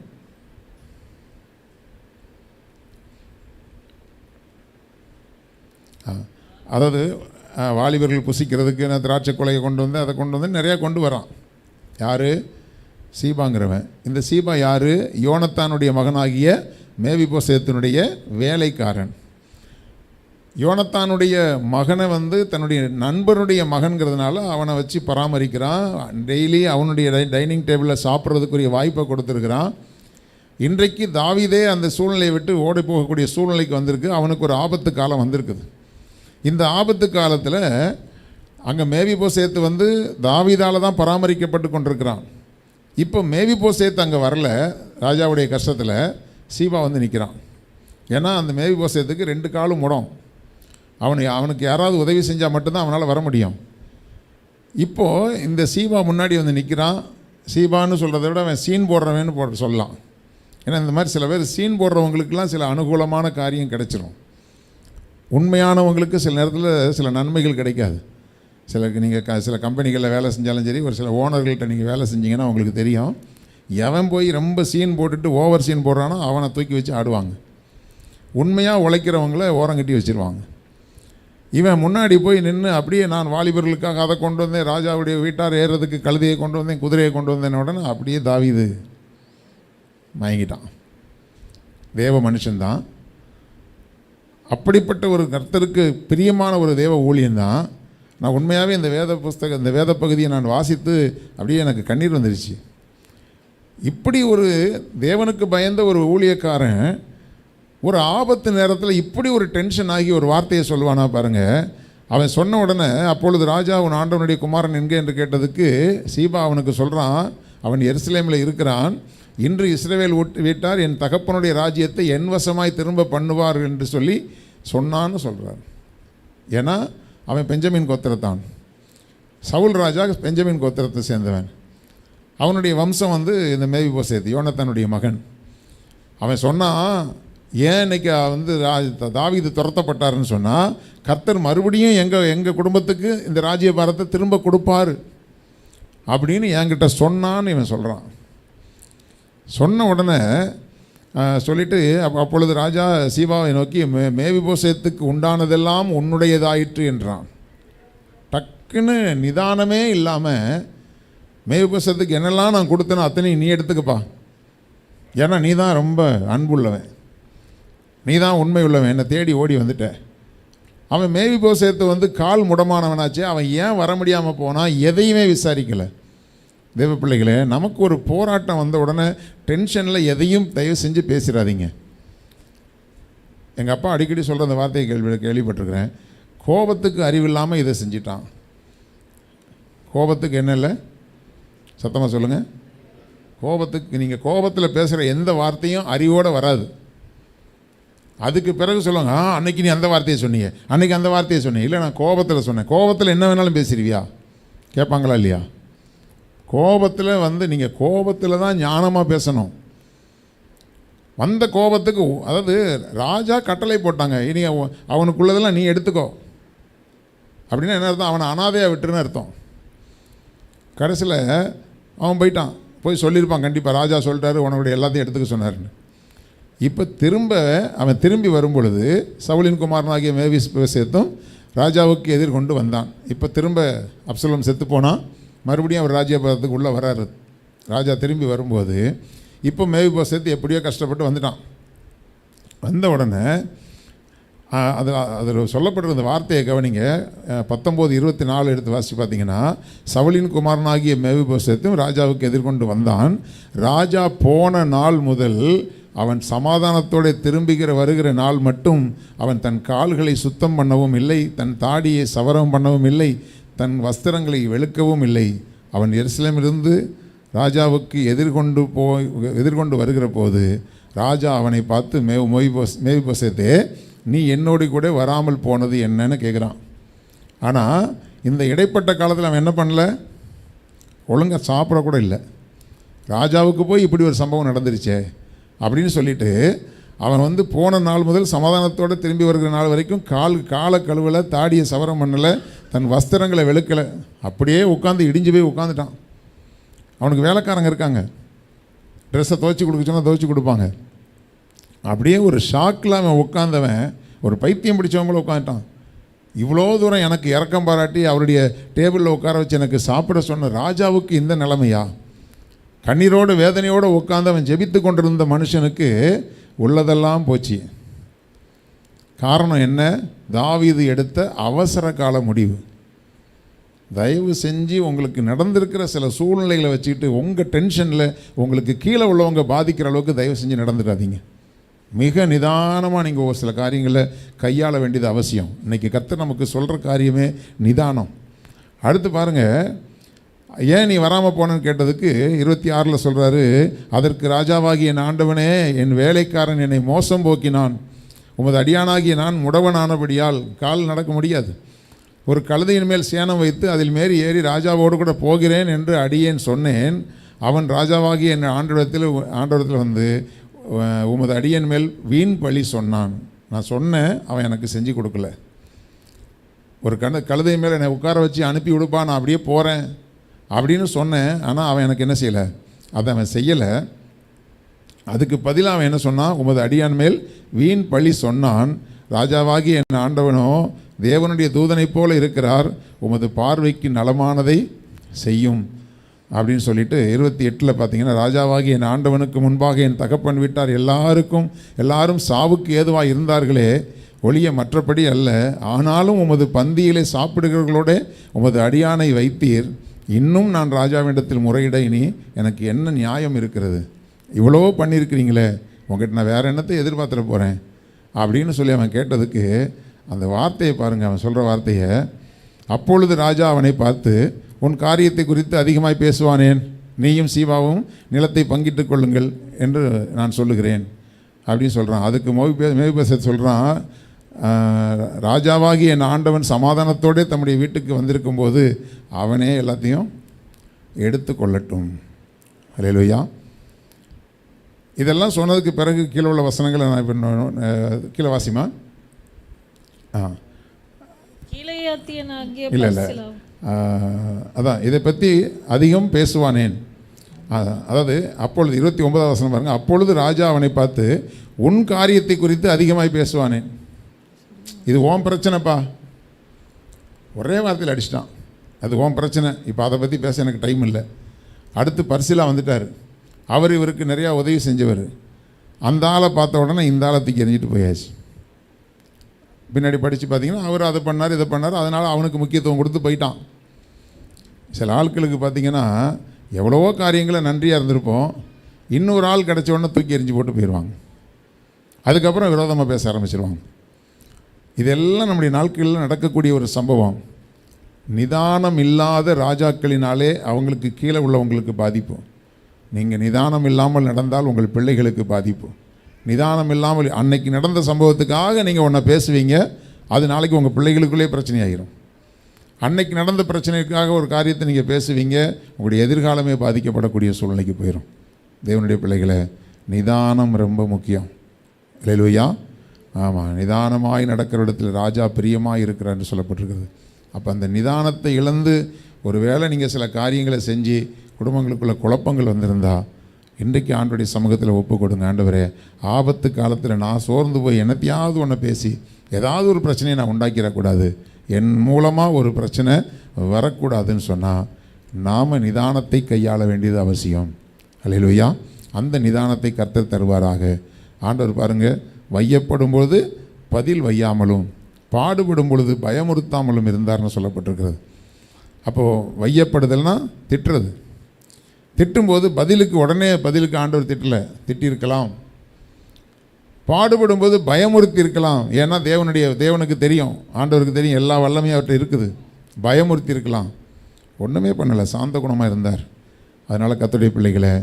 அதாவது வாலிபர்கள் புசிக்கிறதுக்கு நான் திராட்சை கொலையை கொண்டு வந்து அதை கொண்டு வந்து நிறையா கொண்டு வரான். யார்? சீபாங்கிறவன். இந்த சீபா யார்? யோனத்தானுடைய மகனாகிய மேவிபோசேத்தினுடைய வேலைக்காரன். யோனத்தானுடைய மகனை வந்து தன்னுடைய நண்பனுடைய மகன்கிறதுனால அவனை வச்சு பராமரிக்கிறான். டெய்லி அவனுடைய டைனிங் டேபிளில் சாப்பிட்றதுக்குரிய வாய்ப்பை கொடுத்துருக்கிறான். இன்றைக்கு தாவீதே அந்த சூழ்நிலையை விட்டு ஓடி போகக்கூடிய சூழ்நிலைக்கு வந்திருக்கு. அவனுக்கு ஒரு ஆபத்து காலம் வந்திருக்குது. இந்த ஆபத்து காலத்தில் அங்கே மேவிபோசேத்து வந்து தாவீதால் தான் பராமரிக்கப்பட்டு கொண்டிருக்கிறான். இப்போ மேவிபோசேத்து அங்கே வரல. ராஜாவுடைய கஷ்டத்தில் சீபா வந்து நிற்கிறான். ஏன்னா அந்த மேவிபோசேத்துக்கு 2 காலும் முடம். அவனுக்கு யாராவது உதவி செஞ்சால் மட்டும்தான் அவனால் வர முடியும். இப்போது இந்த சீபா முன்னாடி வந்து நிற்கிறான். சீபான்னு சொல்கிறத விட அவன் சீன் போடுறவன்னு சொல்லலாம். ஏன்னா இந்த மாதிரி சில பேர் சீன் போடுறவங்களுக்கெல்லாம் சில அனுகூலமான காரியம் கிடைச்சிரும். உண்மையானவங்களுக்கு சில நேரத்தில் சில நன்மைகள் கிடைக்காது. நீங்கள் சில கம்பெனிகளில் வேலை செஞ்சாலும் சரி, ஒரு சில ஓனர்கள்ட்ட நீங்கள் வேலை செஞ்சீங்கன்னா உங்களுக்கு தெரியும். எவன் போய் ரொம்ப சீன் போட்டுட்டு ஓவர் சீன் போடுறானோ அவனை தூக்கி வச்சு ஆடுவாங்க. உண்மையாக உழைக்கிறவங்கள ஓரங்கட்டி வச்சுருவாங்க. இவன் முன்னாடி போய் நின்று அப்படியே நான் வாலிபர்களுக்காக அதை கொண்டு வந்தேன், ராஜாவுடைய வீட்டார் ஏறுறதுக்கு கழுதையை கொண்டு வந்தேன், குதிரையை கொண்டு வந்தேன் உடனே அப்படியே தாவீது மயங்கிட்டான். தேவ மனுஷன்தான். அப்படிப்பட்ட ஒரு கர்த்தருக்கு பிரியமான ஒரு தேவ ஊழியன்தான். நான் உண்மையாகவே இந்த வேத பகுதியை நான் வாசித்து அப்படியே எனக்கு கண்ணீர் வந்துருச்சு. இப்படி ஒரு தேவனுக்கு பயந்த ஒரு ஊழியக்காரன் ஒரு ஆபத்து நேரத்தில் இப்படி ஒரு டென்ஷன் ஆகி ஒரு வார்த்தையை சொல்லுவானா பாருங்கள். அவன் சொன்ன உடனே அப்பொழுது ராஜா உன் ஆண்டவனுடைய குமாரன் என்க என்று கேட்டதுக்கு சீபா அவனுக்கு சொல்கிறான், அவன் எருசலேமில் இருக்கிறான். இன்று இஸ்ரவேல் வீட்டார் என் தகப்பனுடைய ராஜ்யத்தை என் வசமாய் திரும்ப பண்ணுவார் என்று சொல்லி சொன்னான்னு சொல்கிறார். ஏன்னா அவன் பெஞ்சமின் கோத்திரத்தான். சவுல் ராஜா பெஞ்சமின் கோத்திரத்தை சேர்ந்தவன். அவனுடைய வம்சம் வந்து இந்த மேவிபோசேத்து யோனத்தானுடைய மகன். அவன் சொன்னான், ஏன் இன்னைக்கு வந்து தாவீது துரத்தப்பட்டாருன்னு சொன்னால் கர்த்தர் மறுபடியும் எங்கள் குடும்பத்துக்கு இந்த ராஜ்யபாரத்தை திரும்ப கொடுப்பார் அப்படின்னு என்கிட்ட சொன்னான்னு இவன் சொல்கிறான். சொன்ன உடனே சொல்லிவிட்டு அப்பொழுது ராஜா சீபாவை நோக்கி மேவிபோசேத்துக்கு உண்டானதெல்லாம் உன்னுடையதாயிற்று என்றான். டக்குன்னு நிதானமே இல்லாமல் மேவிபோசேத்துக்கு என்னெல்லாம் நான் கொடுத்தேனோ அத்தனை நீ எடுத்துக்கப்பா, ஏன்னா நீ தான் ரொம்ப அன்புள்ளவன், நீ தான் உண்மை உள்ளவன், என்னை தேடி ஓடி வந்துட்ட. அவன் மேவிபோசேத்து வந்து கால் முடமானவனாச்சே, அவன் ஏன் வர முடியாமல் போனான் எதையுமே விசாரிக்கலை. தேவ பிள்ளைகளே, நமக்கு ஒரு போராட்டம் வந்த உடனே டென்ஷனில் எதையும் தயவு செஞ்சு பேசிடாதீங்க. எங்கள் அப்பா அடிக்கடி சொல்கிற அந்த வார்த்தையை கேள்விப்பட்டிருக்கிறேன். கோபத்துக்கு அறிவில்லாமல் இதை செஞ்சிட்டான். கோபத்துக்கு என்ன இல்லை, சத்தமாக சொல்லுங்கள். கோபத்துக்கு நீங்கள் கோபத்தில் பேசுகிற எந்த வார்த்தையும் அறிவோடு வராது. அதுக்கு பிறகு சொல்லுவாங்க, அன்னைக்கு நீ அந்த வார்த்தையை சொன்னீங்க, அன்றைக்கி அந்த வார்த்தையை சொன்னீங்க. இல்லை நான் கோபத்தில் சொன்னேன். கோபத்தில் என்ன வேணாலும் பேசிடுவியா கேட்பாங்களா இல்லையா? கோபத்தில் வந்து நீங்கள் கோபத்தில் தான் ஞானமாக பேசணும். வந்த கோபத்துக்கு அதாவது ராஜா கட்டளை போட்டாங்க, இனி அவனுக்குள்ளதெல்லாம் நீ எடுத்துக்கோ அப்படின்னா என்ன அர்த்தம்? அவனை அனாதையாக விட்டுருன்னு அர்த்தம். கடைசியில் அவன் போயிட்டான், போய் சொல்லியிருப்பான் கண்டிப்பாக, ராஜா சொல்லிட்டாரு உனக்குடைய எல்லாத்தையும் எடுத்துக்க சொன்னார்னு. இப்போ அவன் திரும்பி வரும்பொழுது சவுலின் குமாரனாகிய மேவிபோசேத்தும் ராஜாவுக்கு எதிர்கொண்டு வந்தான். இப்போ திரும்ப அப்சலோம் செத்து போனான். மறுபடியும் அவர் ராஜ்யபாரத்துக்கு உள்ளே வராரு. ராஜா திரும்பி வரும்போது இப்போ மேவிபோசேத்து எப்படியோ கஷ்டப்பட்டு வந்துட்டான். வந்த உடனே அதில் சொல்லப்படுற அந்த வார்த்தையை கவனிங்க. 19:24 எடுத்து வாசித்து பார்த்தீங்கன்னா, சவுலின் குமாரனாகிய மேவிபோசேத்தும் ராஜாவுக்கு எதிர்கொண்டு வந்தான். ராஜா போன நாள் முதல் அவன் சமாதானத்தோடு வருகிற நாள் மட்டும் அவன் தன் கால்களை சுத்தம் பண்ணவும் இல்லை, தன் தாடியை சவரம் பண்ணவும் இல்லை, தன் வஸ்திரங்களை வெளுக்கவும் இல்லை. அவன் எருசலேமிலிருந்து ராஜாவுக்கு எதிர்கொண்டு வருகிற போது ராஜா அவனை பார்த்து மேவிபோசேத்தே, நீ என்னோடு கூட வராமல் போனது என்னன்னு கேட்குறான். ஆனால் இந்த இடைப்பட்ட காலத்தில் அவன் என்ன பண்ணல, ஒழுங்காக சாப்பிடக்கூட இல்லை. ராஜாவுக்கு போய் இப்படி ஒரு சம்பவம் நடந்துருச்சே அப்படின்னு சொல்லிட்டு அவன் வந்து போன நாள் முதல் சமாதானத்தோடு திரும்பி வருகிற நாள் வரைக்கும் காலை கழுவலை, தாடியை சவரம் பண்ணலை, தன் வஸ்திரங்களை வெளுக்கலை, அப்படியே உட்காந்து இடிஞ்சு போய் உட்காந்துட்டான். அவனுக்கு வேலைக்காரங்க இருக்காங்க, ட்ரெஸ்ஸை துவைச்சி கொடுக்க சொன்னால் துவைச்சி கொடுப்பாங்க. அப்படியே ஒரு ஷாக்கில் அவன் உட்காந்தவன் ஒரு பைத்தியம் பிடிச்சவங்கள உட்காந்துட்டான். இவ்வளோ தூரம் எனக்கு இரக்கம் பாராட்டி அவருடைய டேபிளில் உட்கார வச்சு எனக்கு சாப்பிட சொன்ன ராஜாவுக்கு இந்த நிலைமையா? கண்ணீரோடு வேதனையோடு உட்காந்து அவன் ஜெபித்து கொண்டிருந்த மனுஷனுக்கு உள்ளதெல்லாம் போச்சு. காரணம் என்ன? தாவீது எடுத்த அவசர கால முடிவு. தயவு செஞ்சு உங்களுக்கு நடந்திருக்கிற சில சூழ்நிலைகளை வச்சுக்கிட்டு உங்கள் டென்ஷனில் உங்களுக்கு கீழே உள்ளவங்க பாதிக்கிற அளவுக்கு தயவு செஞ்சு நடந்துடாதீங்க. மிக நிதானமாக நீங்கள் ஒரு சில காரியங்களை கையாள வேண்டியது அவசியம். இன்றைக்கி கர்த்தர் நமக்கு சொல்கிற காரியமே நிதானம். அடுத்து பாருங்கள், ஏன் நீ வராமல் போனேன்னு கேட்டதுக்கு 26 சொல்கிறாரு, அதற்கு ராஜாவாகிய என் ஆண்டவனே, என் வேலைக்காரன் என்னை மோசம் போக்கினான், உமது அடியானாகிய நான் முடவனானபடியால் கால் நடக்க முடியாது. ஒரு கழுதையின் மேல் சேணம் வைத்து அதில் மேறி ஏறி ராஜாவோடு கூட போகிறேன் என்று அடியேன் சொன்னேன். அவன் ராஜாவாகிய என் ஆண்டவரத்தில் வந்து உமது அடியன் மேல் வீண் பழி சொன்னான். நான் சொன்னேன், அவன் எனக்கு செஞ்சு கொடுக்கல. ஒரு கழுதை மேல் என்னை உட்கார வச்சு அனுப்பி விடுப்பா, நான் அப்படியே போகிறேன் அப்படின்னு சொன்னேன். ஆனால் அவன் எனக்கு என்ன செய்யலை, அதை அவன் செய்யலை. அதுக்கு பதிலாக அவன் என்ன சொன்னான், உமது அடியான் மேல் வீண் பழி சொன்னான். ராஜாவாகி என் ஆண்டவனோ தேவனுடைய தூதனைப் போல இருக்கிறார், உமது பார்வைக்கு நலமானதை செய்யும் அப்படின்னு சொல்லிட்டு 28 பார்த்தீங்கன்னா, ராஜாவாகி என் ஆண்டவனுக்கு முன்பாக என் தகப்பன் வீட்டார் எல்லாரும் சாவுக்கு ஏதுவாக இருந்தார்களே ஒழிய மற்றபடி அல்ல. ஆனாலும் உமது பந்தியிலே சாப்பிடுகிறவர்களோட உமது அடியானை வைத்தீர். இன்னும் நான் ராஜாவிடத்தில் முறையிட இனி எனக்கு என்ன நியாயம் இருக்கிறது? இவ்வளோ பண்ணியிருக்கிறீங்களே, உங்கள்கிட்ட நான் வேறு என்னத்தை எதிர்பார்த்துட போகிறேன் அப்படின்னு சொல்லி அவன் கேட்டதுக்கு அந்த வார்த்தையை பாருங்கள். அவன் சொல்கிற வார்த்தையை, அப்பொழுது ராஜா அவனை பார்த்து, உன் காரியத்தை குறித்து அதிகமாய் பேசுவானேன், நீயும் சீபாவும் நிலத்தை பங்கிட்டு கொள்ளுங்கள் என்று நான் சொல்லுகிறேன் அப்படின்னு சொல்கிறான். அதுக்கு மேவிபோசேத் சொல்கிறான், ராஜாவாகி என் ஆண்டவன் சமாதானத்தோடு தம்முடைய வீட்டுக்கு வந்திருக்கும் போது அவனே எல்லாத்தையும் எடுத்து கொள்ளட்டும். அல்லேலூயா. இதெல்லாம் சொன்னதுக்கு பிறகு கீழே உள்ள வசனங்களை நான் இப்போ கீழே வாசிமா. இல்லை அதான் இதை பற்றி அதிகம் பேசுவானேன். அதாவது அப்பொழுது 29 வசனம் பாருங்கள், அப்பொழுது ராஜா அவனை பார்த்து, உன் காரியத்தை குறித்து அதிகமாய் பேசுவானேன். இது ஓம் பிரச்சனைப்பா. ஒரே வார்த்தையில் அடிச்சிட்டான், அது ஓம் பிரச்சனை, இப்போ அதை பற்றி பேச எனக்கு டைம் இல்லை. அடுத்து பரிசிலா வந்துட்டார். அவர் இவருக்கு நிறையா உதவி செஞ்சவர். அந்த ஆளை பார்த்த உடனே இந்த ஆளை தூக்கி எறிஞ்சிட்டு போயாச்சு. பின்னாடி படித்து பார்த்தீங்கன்னா அவர் அதை பண்ணார் இதை பண்ணார், அதனால் அவனுக்கு முக்கியத்துவம் கொடுத்து போயிட்டான். சில ஆட்களுக்கு பார்த்திங்கன்னா எவ்வளவோ காரியங்களை நன்றியாக இருந்திருப்போம், இன்னொரு ஆள் கிடச்ச உடனே தூக்கி எறிஞ்சு போட்டு போயிடுவாங்க. அதுக்கப்புறம் விரோதமாக பேச ஆரம்பிச்சிருவாங்க. இதெல்லாம் நம்முடைய நாட்களில் நடக்கக்கூடிய ஒரு சம்பவம். நிதானம் இல்லாத ராஜாக்களினாலே அவங்களுக்கு கீழே உள்ளவங்களுக்கு பாதிப்பு. நீங்கள் நிதானம் இல்லாமல் நடந்தால் உங்கள் பிள்ளைகளுக்கு பாதிப்பு. நிதானம் இல்லாமல் அன்னைக்கு நடந்த சம்பவத்துக்காக நீங்கள் ஒன்றை பேசுவீங்க, அது நாளைக்கு உங்கள் பிள்ளைகளுக்குள்ளே பிரச்சனையாகிடும். அன்னைக்கு நடந்த பிரச்சனைக்காக ஒரு காரியத்தை நீங்கள் பேசுவீங்க, உங்களுடைய எதிர்காலமே பாதிக்கப்படக்கூடிய சூழ்நிலைக்கு போயிடும். தேவனுடைய பிள்ளைகளை, நிதானம் ரொம்ப முக்கியம். அல்லேலூயா. ஆமாம், நிதானமாய் நடக்கிற இடத்துல ராஜா பிரியமாக இருக்கிறார் என்று சொல்லப்பட்டிருக்கிறது. அப்போ அந்த நிதானத்தை இழந்து ஒருவேளை நீங்கள் சில காரியங்களை செஞ்சு குடும்பங்களுக்குள்ள குழப்பங்கள் வந்திருந்தா, இன்றைக்கு ஆண்டவருடைய சமூகத்தில் ஒப்பு கொடுங்க. ஆண்டவரே, ஆபத்து காலத்தில் நான் சோர்ந்து போய் என்னத்தையாவது ஒன்று பேசி ஏதாவது ஒரு பிரச்சனையை நான் உண்டாக்கிடக்கூடாது, என் மூலமாக ஒரு பிரச்சனை வரக்கூடாதுன்னு சொன்னால் நாம் நிதானத்தை கையாள வேண்டியது அவசியம். அல்லேலூயா. அந்த நிதானத்தை கர்த்தர் தருவாராக. ஆண்டவர் பாருங்கள், வையப்படும் பொழுது பதில் வையாமலும் பாடுபடும் பொழுது பயமுறுத்தாமலும் இருந்தார்னு சொல்லப்பட்டிருக்கிறது. அப்போது வையப்படுதல்னா திட்டுறது. திட்டும்போது உடனே பதிலுக்கு ஆண்டவர் திட்டியிருக்கலாம். பாடுபடும்போது பயமுறுத்தி இருக்கலாம். ஏன்னா தேவனுக்கு தெரியும், ஆண்டவருக்கு தெரியும், எல்லா வல்லமையும் அவர்கிட்ட இருக்குது. பயமுறுத்தி இருக்கலாம். ஒன்றுமே பண்ணலை, சாந்த குணமாக இருந்தார். அதனால் கர்த்தருடைய பிள்ளைகளை,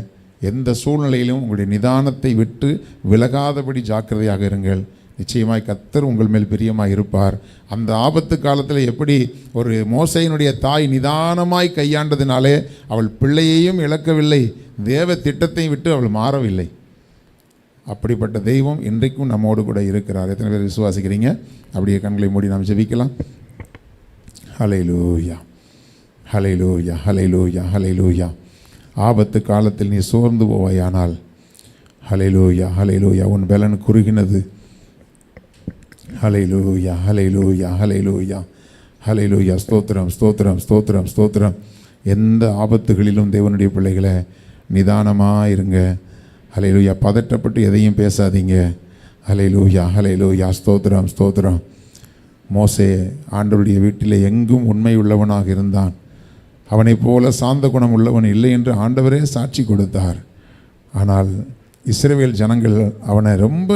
எந்த சூழ்நிலையிலும் உங்களுடைய நிதானத்தை விட்டு விலகாதபடி ஜாக்கிரதையாக இருங்கள். நிச்சயமாய் கர்த்தர் உங்கள் மேல் பிரியமாக இருப்பார். அந்த ஆபத்து காலத்தில் எப்படி ஒரு மோசையினுடைய தாய் நிதானமாய் கையாண்டதினாலே அவள் பிள்ளையையும் இழக்கவில்லை, தேவ திட்டத்தையும் விட்டு அவள் மாறவில்லை. அப்படிப்பட்ட தெய்வம் இன்றைக்கும் நம்மோடு கூட இருக்கிறார். எத்தனை பேர் விசுவாசிக்கிறீங்க? அப்படியே கண்களை மூடி நாம் ஜெபிக்கலாம். ஹல்லேலூயா, ஹல்லேலூயா, ஹல்லேலூயா, ஹல்லேலூயா. ஆபத்து காலத்தில் நீ சோர்ந்து போவாயானால், ஹல்லேலூயா, ஹல்லேலூயா, உன் பலன் குறுகினது. ஹல்லேலூயா, ஹல்லேலூயா, ஹல்லேலூயா, ஹல்லேலூயா. ஸ்தோத்திரம், ஸ்தோத்திரம், ஸ்தோத்திரம், ஸ்தோத்திரம். எந்த ஆபத்துகளிலும் தேவனுடைய பிள்ளைகளை நிதானமாக இருங்க. ஹல்லேலூயா. பதட்டப்பட்டு எதையும் பேசாதீங்க. ஹல்லேலூயா, ஹல்லேலூயா. ஸ்தோத்திரம், ஸ்தோத்திரம். மோசே ஆண்டவருடைய வீட்டிலே எங்கும் உண்மை உள்ளவனாக இருந்தான். அவனைப் போல சாந்த குணம் உள்ளவன் இல்லை என்று ஆண்டவரே சாட்சி கொடுத்தார். ஆனால் இஸ்ரவேல் ஜனங்கள் அவனை ரொம்ப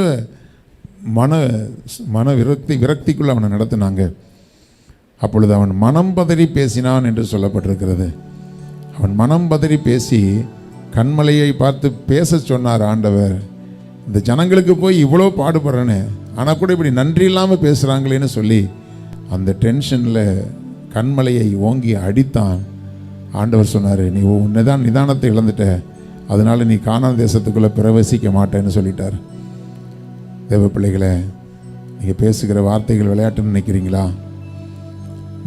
மன விரக்திக்குள் அவனை நடத்தினாங்க. அப்பொழுது அவன் மனம் பதறி பேசினான் என்று சொல்லப்பட்டிருக்கிறது. அவன் மனம் பதறி பேசி கண்மலையை பார்த்து பேச சொன்னார் ஆண்டவர். இந்த ஜனங்களுக்கு போய் இவ்வளோ பாடுபடுறேன்னு ஆனால் கூட இப்படி நன்றி இல்லாமல் பேசுகிறாங்களேன்னு சொல்லி அந்த டென்ஷனில் கண்மலையை ஓங்கி அடித்தான். ஆண்டவர் சொன்னார், நீ நிதானத்தை இழந்துட்ட, அதனால் நீ கானான் தேசத்துக்குள்ளே பிரவேசிக்க மாட்டேன்னு சொல்லிட்டார். தேவ பிள்ளைகளே, நீங்கள் பேசுகிற வார்த்தைகள் விளையாட்டுன்னு நினைக்கிறீங்களா?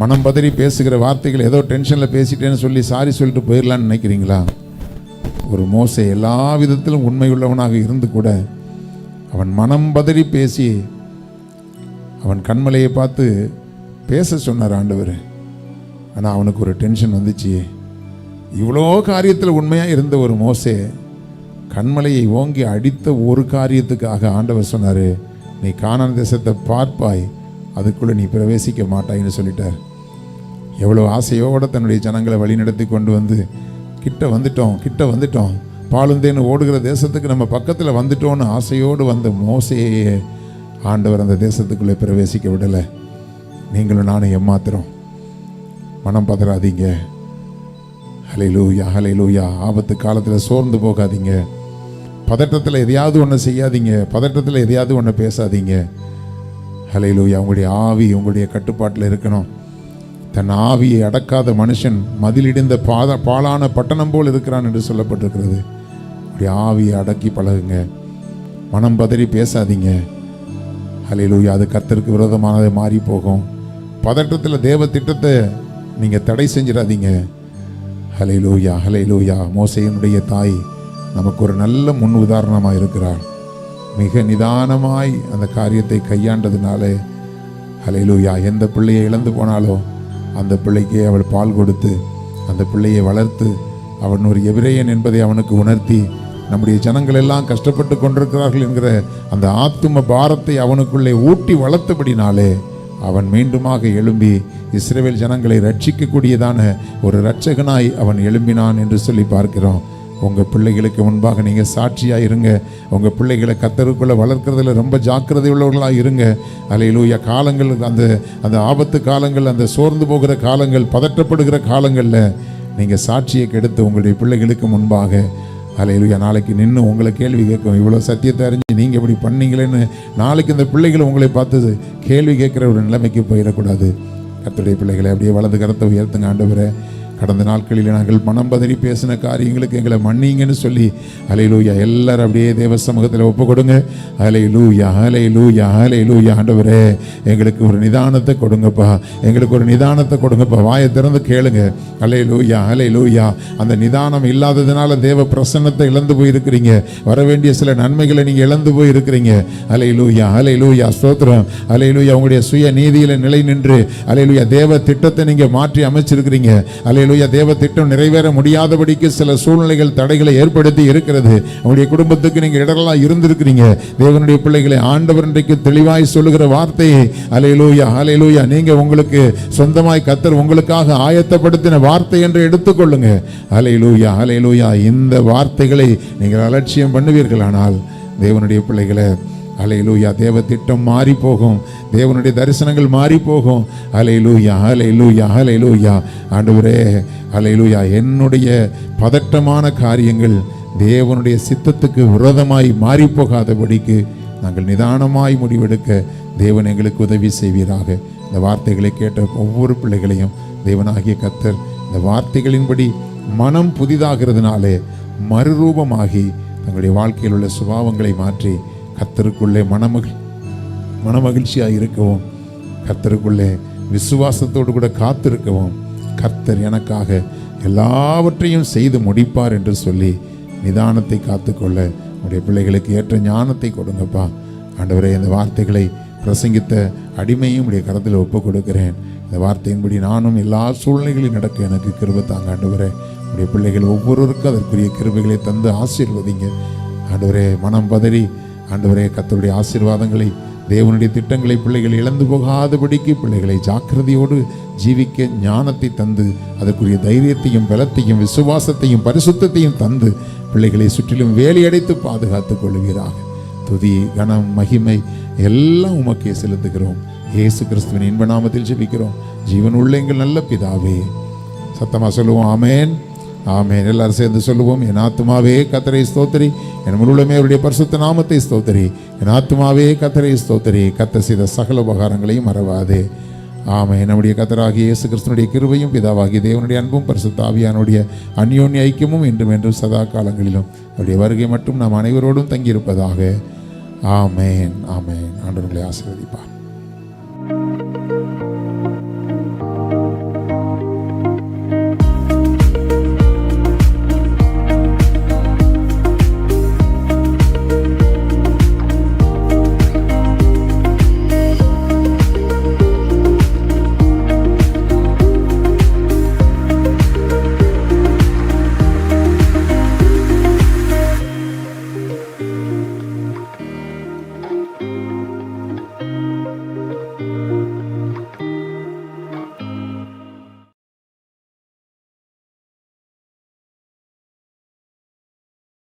மனம் பதறி பேசுகிற வார்த்தைகள் ஏதோ டென்ஷனில் பேசிட்டேன்னு சொல்லி சாரி சொல்லிட்டு போயிடலான்னு நினைக்கிறீங்களா? ஒரு மோசே எல்லா விதத்திலும் உண்மை உள்ளவனாக இருந்து கூட அவன் மனம் பதறி பேசி அவன் கண்மலையை பார்த்து பேச சொன்னார் ஆண்டவர். ஆனால் அவனுக்கு ஒரு டென்ஷன் வந்துச்சு. இவ்வளோ காரியத்தில் உண்மையாக இருந்த ஒரு மோசே கண்மலையை ஓங்கி அடித்த ஒரு காரியத்துக்காக ஆண்டவர் சொன்னார், நீ கானான் தேசத்தை பார்ப்பாய், அதுக்குள்ளே நீ பிரவேசிக்க மாட்டாயின்னு சொல்லிட்டார். எவ்வளோ ஆசையோடு தன்னுடைய ஜனங்களை வழிநடத்தி கொண்டு வந்து கிட்ட வந்துட்டோம் பாலுந்தேன்னு ஓடுகிற தேசத்துக்கு நம்ம பக்கத்தில் வந்துட்டோன்னு ஆசையோடு வந்த மோசேயே ஆண்டவர் அந்த தேசத்துக்குள்ளே பிரவேசிக்க விடலை. நீங்களும் நானும் ஏமாத்துறோம். மனம் பதறாதீங்க. ஹல்லேலூயா, ஹல்லேலூயா. ஆபத்து காலத்தில் சோர்ந்து போகாதீங்க. பதட்டத்தில் எதையாவது ஒன்று செய்யாதீங்க. பதட்டத்தில் எதையாவது ஒன்று பேசாதீங்க. ஹல்லேலூயா. உங்களுடைய ஆவி உங்களுடைய கட்டுப்பாட்டில் இருக்கணும். தன் ஆவியை அடக்காத மனுஷன் மதிலிடிந்த பாலான பட்டணம் போல் இருக்கிறான் என்று சொல்லப்பட்டிருக்கிறது. உங்களுடைய ஆவியை அடக்கி பழகுங்க. மனம் பதறி பேசாதீங்க. ஹல்லேலூயா. அது கர்த்தருக்கு விரோதமானதை மாறி போகும். பதட்டத்தில் தேவ திட்டத்தை நீங்கள் தடை செஞ்சிடாதீங்க. ஹல்லேலூயா, ஹல்லேலூயா. மோசேயினுடைய தாய் நமக்கு ஒரு நல்ல முன் உதாரணமாக இருக்கிறார். மிக நிதானமாய் அந்த காரியத்தை கையாண்டதுனாலே ஹல்லேலூயா. எந்த பிள்ளையை இழந்து போனாலோ அந்த பிள்ளைக்கு அவள் பால் கொடுத்து அந்த பிள்ளையை வளர்த்து அவன் ஒரு எபிரேயன் என்பதை அவனுக்கு உணர்த்தி நம்முடைய ஜனங்கள் எல்லாம் கஷ்டப்பட்டு கொண்டிருக்கிறார்கள் என்கிற அந்த ஆத்தும பாரத்தை அவனுக்குள்ளே ஊட்டி வளர்த்தபடினாலே அவன் மீண்டுமாக எழும்பி இஸ்ரவேல் ஜனங்களை ரட்சிக்கக்கூடியதான ஒரு இரட்சகனாய் அவன் எழும்பினான் என்று சொல்லி பார்க்கிறோம். உங்கள் பிள்ளைகளுக்கு முன்பாக நீங்கள் சாட்சியாக இருங்க. உங்கள் பிள்ளைகளை கர்த்தருக்குள்ளே வளர்க்குறதுல ரொம்ப ஜாக்கிரதை உள்ளவர்களாக இருங்க. ஹல்லேலூயா. காலங்கள் அந்த ஆபத்து காலங்கள், அந்த சோர்ந்து போகிற காலங்கள், பதற்றப்படுகிற காலங்களில் நீங்கள் சாட்சியை கெடுத்து உங்களுடைய பிள்ளைகளுக்கு முன்பாக ஹல்லேலூயா நாளைக்கு நின்று உங்களை கேள்வி கேட்கும். இவ்வளோ சத்தியத்தை அறிஞ்சு நீங்கள் இப்படி பண்ணீங்களேன்னு நாளைக்கு இந்த பிள்ளைகள் உங்களை பார்த்து கேள்வி கேட்குற ஒரு நிலைமைக்கு போயிடக்கூடாது. கர்த்தருடைய பிள்ளைகளை அப்படியே வலது கரத்தை உயர்த்துங்க. ஆண்டவரே, கடந்த நாட்களில் நாங்கள் மனம் பதறி பேசின காரியங்களுக்கு எங்களை மன்னிங்கன்னு சொல்லி ஹல்லேலூயா எல்லாரும் அப்படியே தேவ சமூகத்தில் ஒப்பு கொடுங்க. ஹல்லேலூயா, ஹல்லேலூயா, ஹல்லேலூயா. ஆண்டவரே, எங்களுக்கு ஒரு நிதானத்தை கொடுங்கப்பா, எங்களுக்கு ஒரு நிதானத்தை கொடுங்கப்பா. வாயை திறந்து கேளுங்க. ஹல்லேலூயா, ஹல்லேலூயா. அந்த நிதானம் இல்லாததுனால தேவ பிரசன்னத்தை இழந்து போயிருக்கிறீங்க. வர வேண்டிய சில நன்மைகளை நீங்கள் இழந்து போயிருக்கிறீங்க. ஹல்லேலூயா, ஹல்லேலூயா. ஸ்தோத்திரம். ஹல்லேலூயா. உங்களுடைய சுய நீதியில் நிலை நின்று ஹல்லேலூயா தேவ திட்டத்தை நீங்கள் மாற்றி அமைச்சிருக்கிறீங்க. ஹல்லேலூயா. தேவ திட்டம் நிறைவேற முடியாதபடிக்கு சில சூழ்நிலைகள் தடைகளை ஏற்படுத்தி இருக்கிறது. உங்களுடைய குடும்பத்துக்கு நீங்கள் இடரெல்லாம் இருந்திருக்கிறீங்க. தேவனுடைய பிள்ளைகளை ஆண்டவர் இன்றைக்கு தெளிவாய் சொல்லுகிற வார்த்தையை ஹல்லேலூயா, ஹல்லேலூயா, நீங்க உங்களுக்கு சொந்தமாய் கர்த்தர் உங்களுக்காக ஆயத்தப்படுத்தின வார்த்தை என்று எடுத்துக்கொள்ளுங்க. ஹல்லேலூயா, ஹல்லேலூயா. இந்த வார்த்தைகளை நீங்கள் அலட்சியம் பண்ணுவீர்களானால் தேவனுடைய பிள்ளைகளை ஹல்லேலூயா தேவ திட்டம் மாறி போகும். தேவனுடைய தரிசனங்கள் மாறி போகும். ஹல்லேலூயா, ஹல்லேலூயா, ஹல்லேலூயா. ஆண்டவரே, ஹல்லேலூயா. என்னுடைய பதட்டமான காரியங்கள் தேவனுடைய சித்தத்துக்கு விரோதமாய் மாறி போகாதபடிக்கு நாங்கள் நிதானமாய் முடிவெடுக்க தேவன் எங்களுக்கு உதவி செய்வீராக. இந்த வார்த்தைகளை கேட்ட ஒவ்வொரு பிள்ளைகளையும் தேவனாகிய கர்த்தர் இந்த வார்த்தைகளின்படி மனம் புதிதாகிறதுனாலே மறுரூபமாகி தங்களுடைய வாழ்க்கையில் உள்ள சுபாவங்களை மாற்றி கர்த்தருக்குள்ளே மனமகிழ்ச்சியாக இருக்கவும், கர்த்தருக்குள்ளே விசுவாசத்தோடு கூட காத்திருக்கவும், கர்த்தர் எனக்காக எல்லாவற்றையும் செய்து முடிப்பார் என்று சொல்லி நிதானத்தை காத்துக்கொள்ள உடைய பிள்ளைகளுக்கு ஏற்ற ஞானத்தை கொடுங்கப்பா. ஆண்டவரே, இந்த வார்த்தைகளை பிரசங்கித்த அடிமையும் உடைய கரத்தில் ஒப்பு கொடுக்கிறேன். இந்த வார்த்தையின்படி நானும் எல்லா சூழ்நிலைகளையும் நடக்க எனக்கு கிருபை தாங்க. ஆண்டவரே, உடைய பிள்ளைகள் ஒவ்வொருவருக்கும் அதற்குரிய கிருபைகளை தந்து ஆசீர்வதிங்க. ஆண்டவரே, மனம் பதறி ஆண்டவரே, கர்த்தருடைய ஆசீர்வாதங்களை, தேவனுடைய திட்டங்களை பிள்ளைகள் இழந்து போகாதபடிக்கு பிள்ளைகளை ஜாக்கிரதையோடு ஜீவிக்க ஞானத்தை தந்து, அதற்குரிய தைரியத்தையும் பலத்தையும் விசுவாசத்தையும் பரிசுத்தத்தையும் தந்து பிள்ளைகளை சுற்றிலும் வேலையடைத்து பாதுகாத்துக் கொள்வீராக. துதி, கனம், மகிமை எல்லாம் உமக்கே செலுத்துகிறோம். இயேசு கிறிஸ்துவின் இன்ப நாமத்தில் ஜெபிக்கிறோம் ஜீவன் உள்ள எங்கள் நல்ல பிதாவே. சத்தமாக சொல்லுவோம், ஆமேன், ஆமேன். எல்லாரும் சேர்ந்து சொல்லுவோம், என் ஆத்துமாவே கர்த்தரை ஸ்தோத்திரி, என் முழுமே அவருடைய பரிசுத்த நாமத்தை ஸ்தோத்திரி. என் ஆத்துமாவே கர்த்தரை ஸ்தோத்திரி, கர்த்தர் செய்த சகல உபகாரங்களையும் மறவாதே. ஆமென். நம்முடைய கர்த்தராகிய இயேசு கிறிஸ்துவினுடைய கிருபையும் பிதாவாகிய தேவனுடைய அன்பும் பரிசுத்த ஆவியானுடைய அந்யோன்ய ஐக்கியமும் இன்றும் என்றும் சதா காலங்களிலும் அவருடைய வருகை மட்டும் நாம் அனைவரோடும் தங்கியிருப்பதாக. ஆமென், ஆமென். ஆண்டவர்களை ஆசீர்வதிப்பார்.